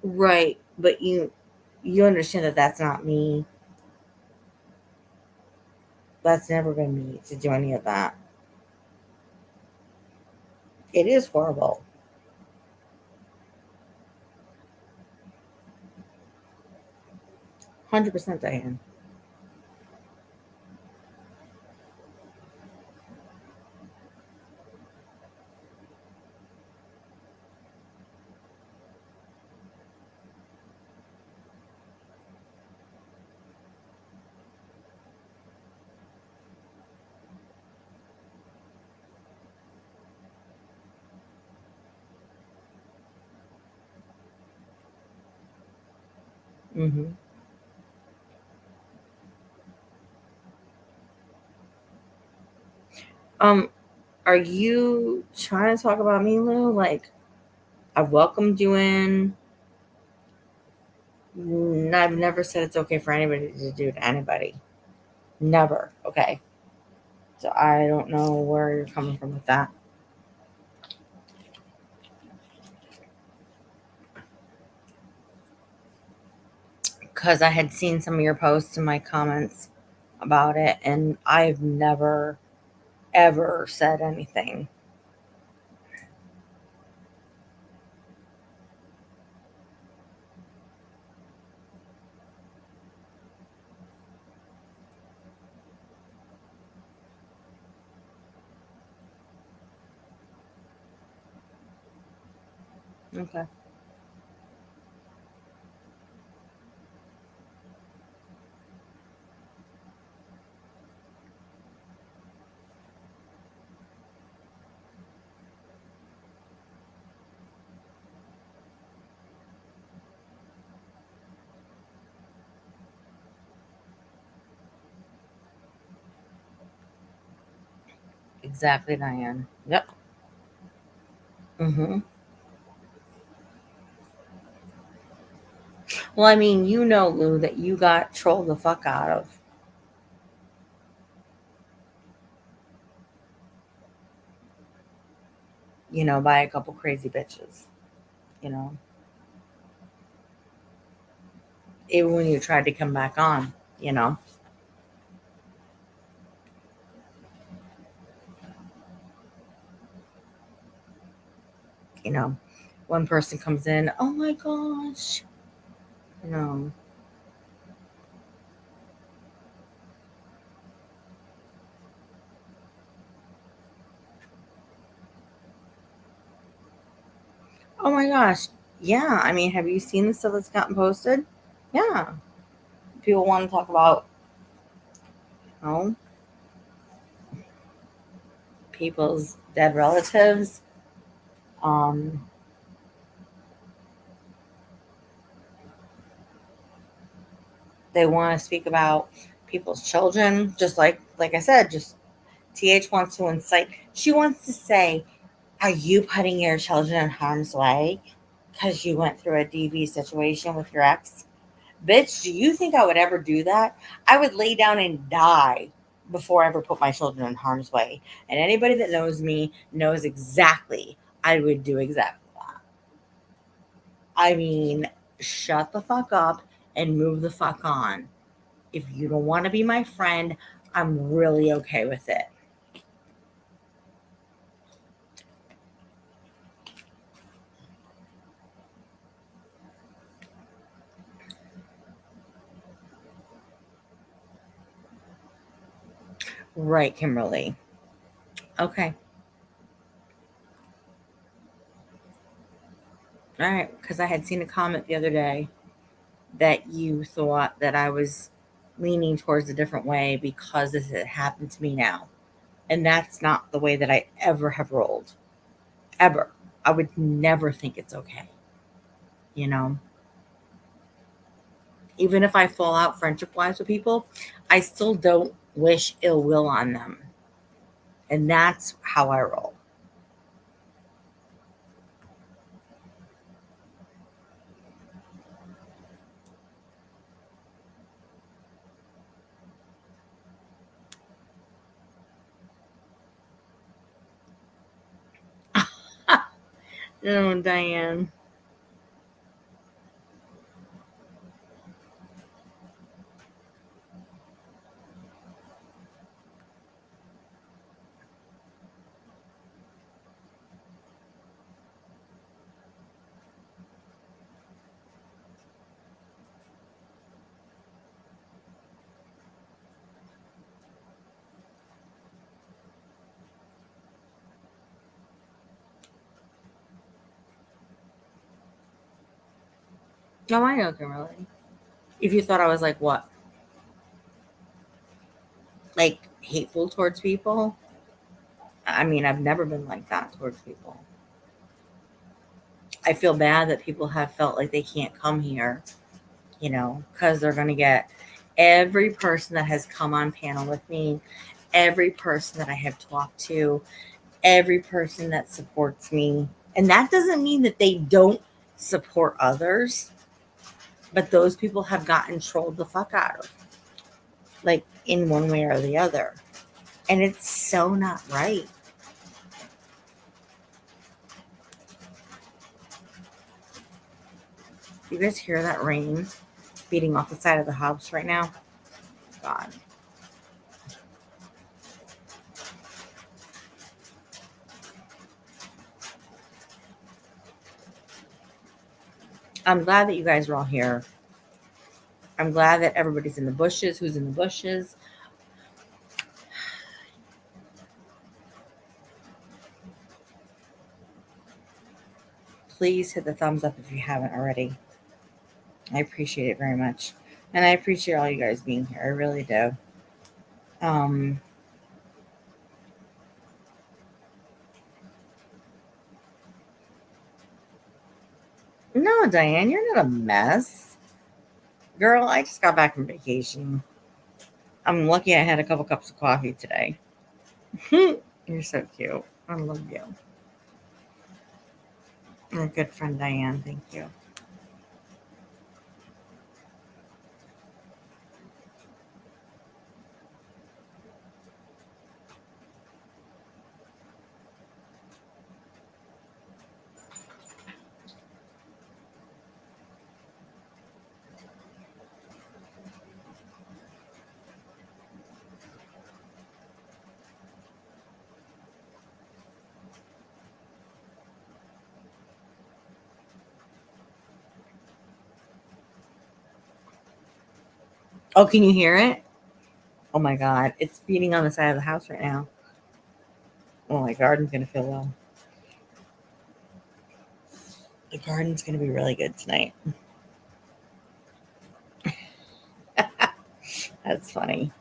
Speaker 1: Right. But you understand that that's not me. That's never been me to do any of that. It is horrible. 100% Diane. Hmm. Um, are you trying to talk about me, Lou? Like, I've welcomed you in. I've never said it's okay for anybody to do to anybody. Never. Okay. So I don't know where you're coming from with that. Because I had seen some of your posts and my comments about it, and I've never, ever said anything. Okay. Exactly, Diane. Yep. Hmm. Well, I mean, you know, Lou, that you got trolled the fuck out of, by a couple crazy bitches. You know, even when you tried to come back on, you know, you know, one person comes in, oh my gosh, you know, oh my gosh, yeah. I mean, have you seen the stuff that's gotten posted? Yeah, people want to talk about, you know, people's dead relatives. Um, they want to speak about people's children, just like I said, just TH wants to incite. She wants to say, "Are you putting your children in harm's way because you went through a DV situation with your ex?" Bitch, do you think I would ever do that? I would lay down and die before I ever put my children in harm's way. And anybody that knows me knows exactly I would do exactly that. I mean, shut the fuck up and move the fuck on. If you don't want to be my friend, I'm really okay with it. Right, Kimberly. Okay. All right. Because I had seen a comment the other day that you thought that I was leaning towards a different way because this had happened to me now. And that's not the way that I ever have rolled. Ever. I would never think it's okay. You know, even if I fall out friendship wise with people, I still don't wish ill will on them. And that's how I roll. Oh, Diane. No, I know, Kimberly. If you thought I was like what? Like hateful towards people? I mean, I've never been like that towards people. I feel bad that people have felt like they can't come here, because they're going to get every person that has come on panel with me, every person that I have talked to, every person that supports me. And that doesn't mean that they don't support others, but those people have gotten trolled the fuck out of, like in one way or the other. And it's so not right. You guys hear that rain beating off the side of the house right now? God. I'm glad that you guys are all here. I'm glad that everybody's in the bushes. Who's in the bushes? Please hit the thumbs up if you haven't already. I appreciate it very much. And I appreciate all you guys being here. I really do. No, Diane, you're not a mess. Girl, I just got back from vacation. I'm lucky I had a couple cups of coffee today. You're so cute. I love you. You're a good friend, Diane. Thank you. Oh, can you hear it? Oh my God. It's beating on the side of the house right now. Oh, my garden's going to feel well. The garden's going to be really good tonight. That's funny.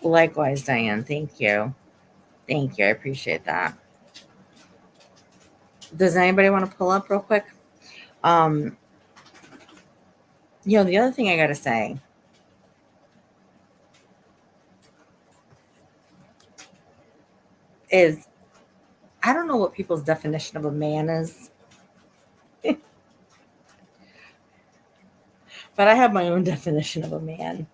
Speaker 1: Likewise, Diane. Thank you. Thank you. I appreciate that. Does anybody want to pull up real quick? The other thing I got to say is I don't know what people's definition of a man is, but I have my own definition of a man.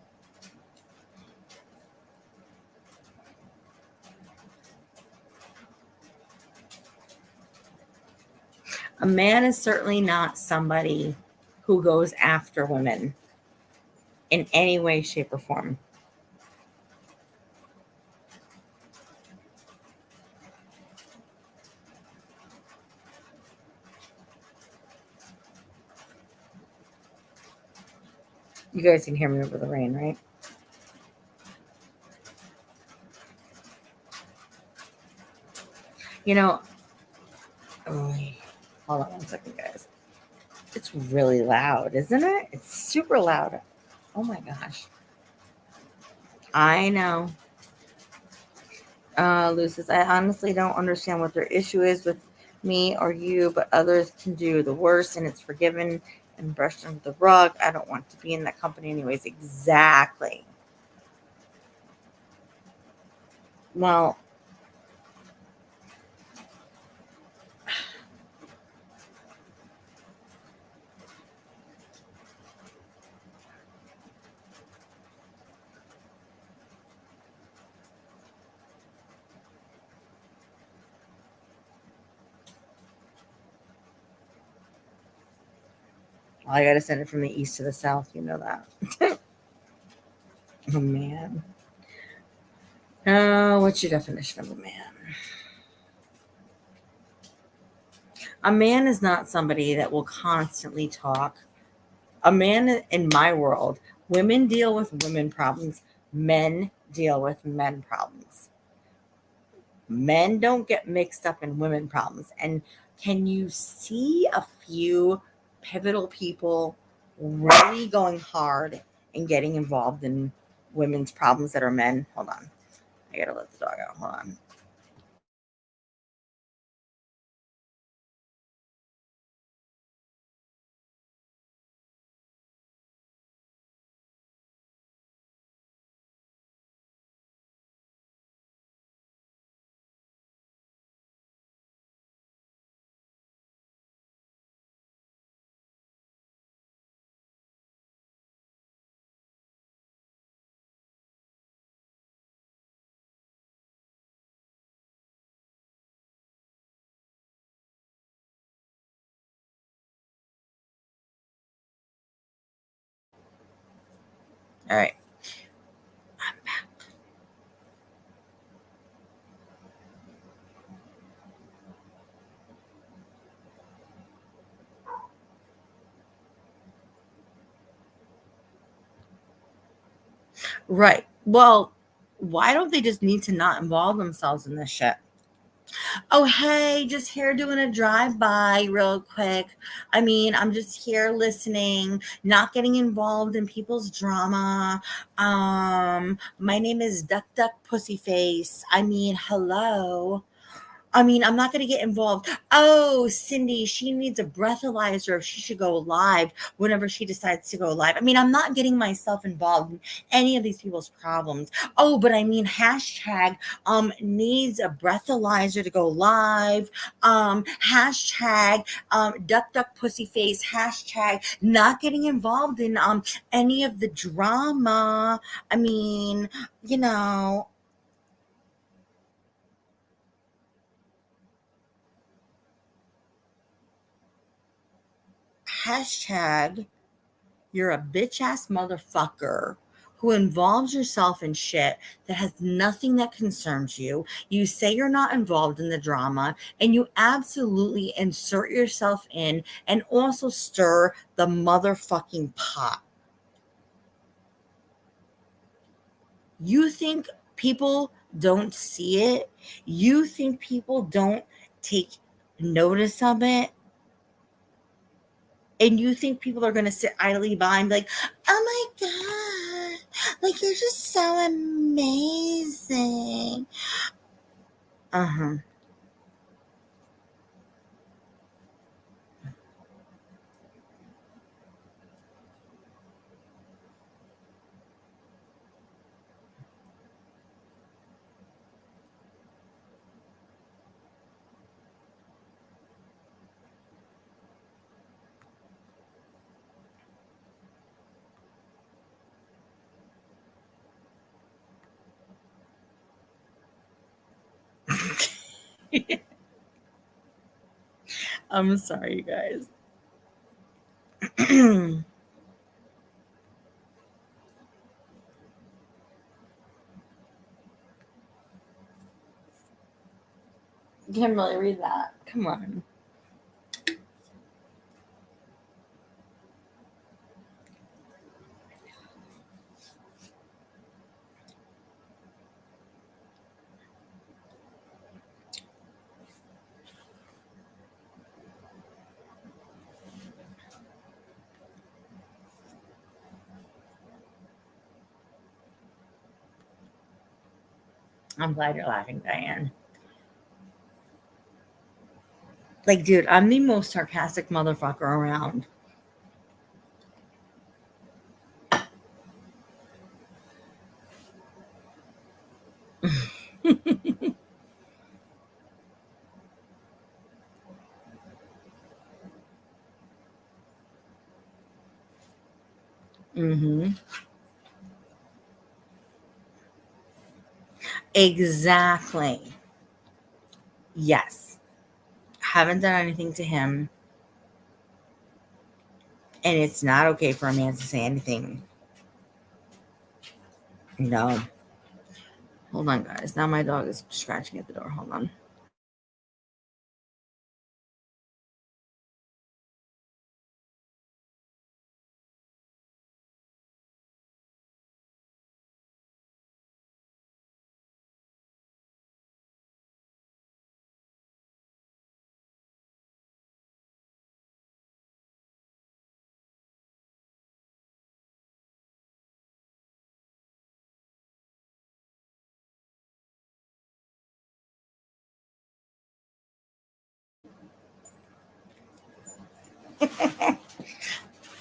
Speaker 1: A man is certainly not somebody who goes after women in any way, shape, or form. You guys can hear me over the rain, right? Oh Hold on one second, guys. It's really loud, isn't it? It's super loud. Oh my gosh. I know. Lucis, I honestly don't understand what their issue is with me or you, but others can do the worst and it's forgiven and brushed under the rug. I don't want to be in that company anyways. Exactly. Well, I got to send it from the east to the south. You know that. Oh, man. What's your definition of a man? A man is not somebody that will constantly talk. A man in my world, women deal with women problems, men deal with men problems. Men don't get mixed up in women problems. And can you see a few pivotal people really going hard and getting involved in women's problems that are men? Hold on. I gotta let the dog out. Hold on. All right. I'm back. Right. Well, why don't they just need to not involve themselves in this shit? Oh, hey, just here doing a drive-by real quick. I mean, I'm just here listening, not getting involved in people's drama. My name is Duck Duck Pussyface. I mean, hello. I mean, I'm not going to get involved. Oh, Cindy, she needs a breathalyzer if she should go live whenever she decides to go live. I mean, I'm not getting myself involved in any of these people's problems. Oh, but I mean, hashtag needs a breathalyzer to go live. Hashtag duck duck pussy face. Hashtag not getting involved in any of the drama. I mean, you know, hashtag you're a bitch ass motherfucker who involves yourself in shit that has nothing that concerns you. You say you're not involved in the drama and you absolutely insert yourself in and also stir the motherfucking pot. You think people don't see it? You think people don't take notice of it? And you think people are going to sit idly by and be like, oh my God, like you're just so amazing. Uh-huh. I'm sorry, you guys. Can't really read that. Come on. I'm glad you're laughing, Diane. Like, dude, I'm the most sarcastic motherfucker around. Mm-hmm. Exactly. Yes. Haven't done anything to him. And it's not okay for a man to say anything. No. Hold on, guys. Now my dog is scratching at the door. Hold on.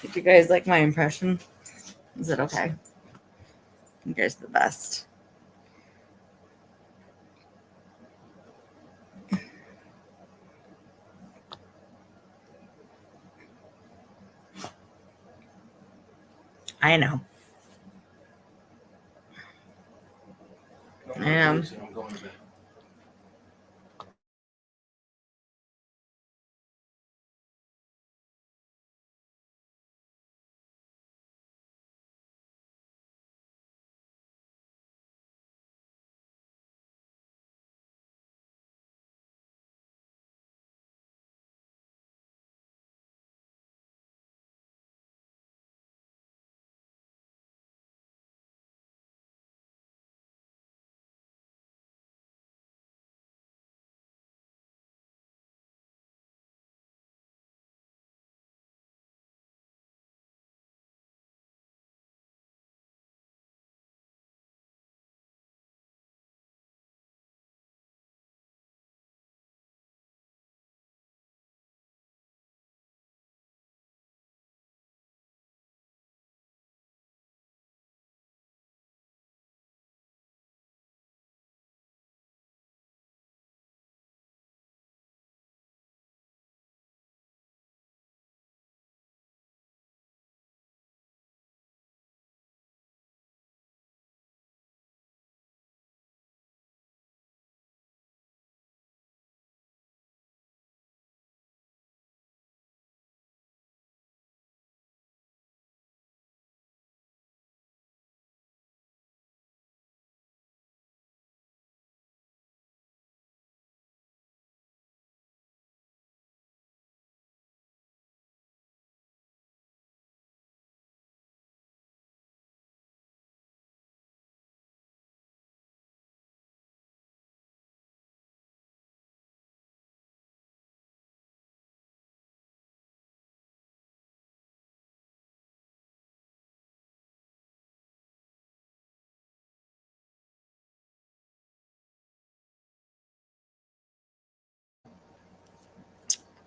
Speaker 1: Did you guys like my impression? Is it okay? You guys are the best. I know. I am.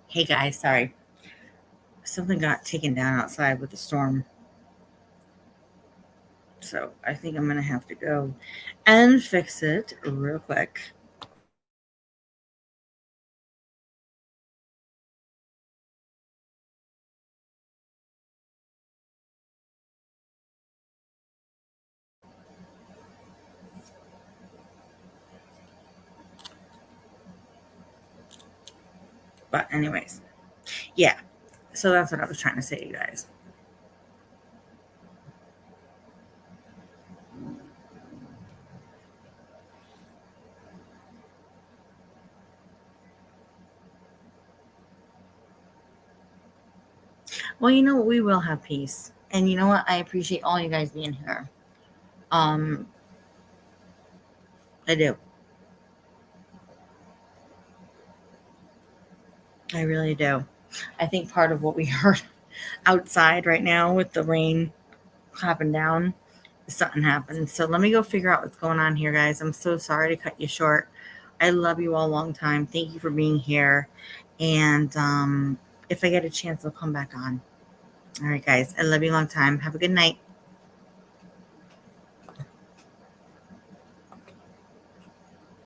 Speaker 1: Hey, guys. Sorry. Something got taken down outside with the storm. So I think I'm going to have to go and fix it real quick. But anyways, yeah. So that's what I was trying to say to you guys. Well, you know what? We will have peace. And you know what? I appreciate all you guys being here. Um, I do. I really do. I think part of what we heard outside right now with the rain clapping down something happened. So let me go figure out what's going on here, guys. I'm so sorry to cut you short. I love you all a long time. Thank you for being here. And if I get a chance, I'll come back on. All right, guys. I love you a long time. Have a good night.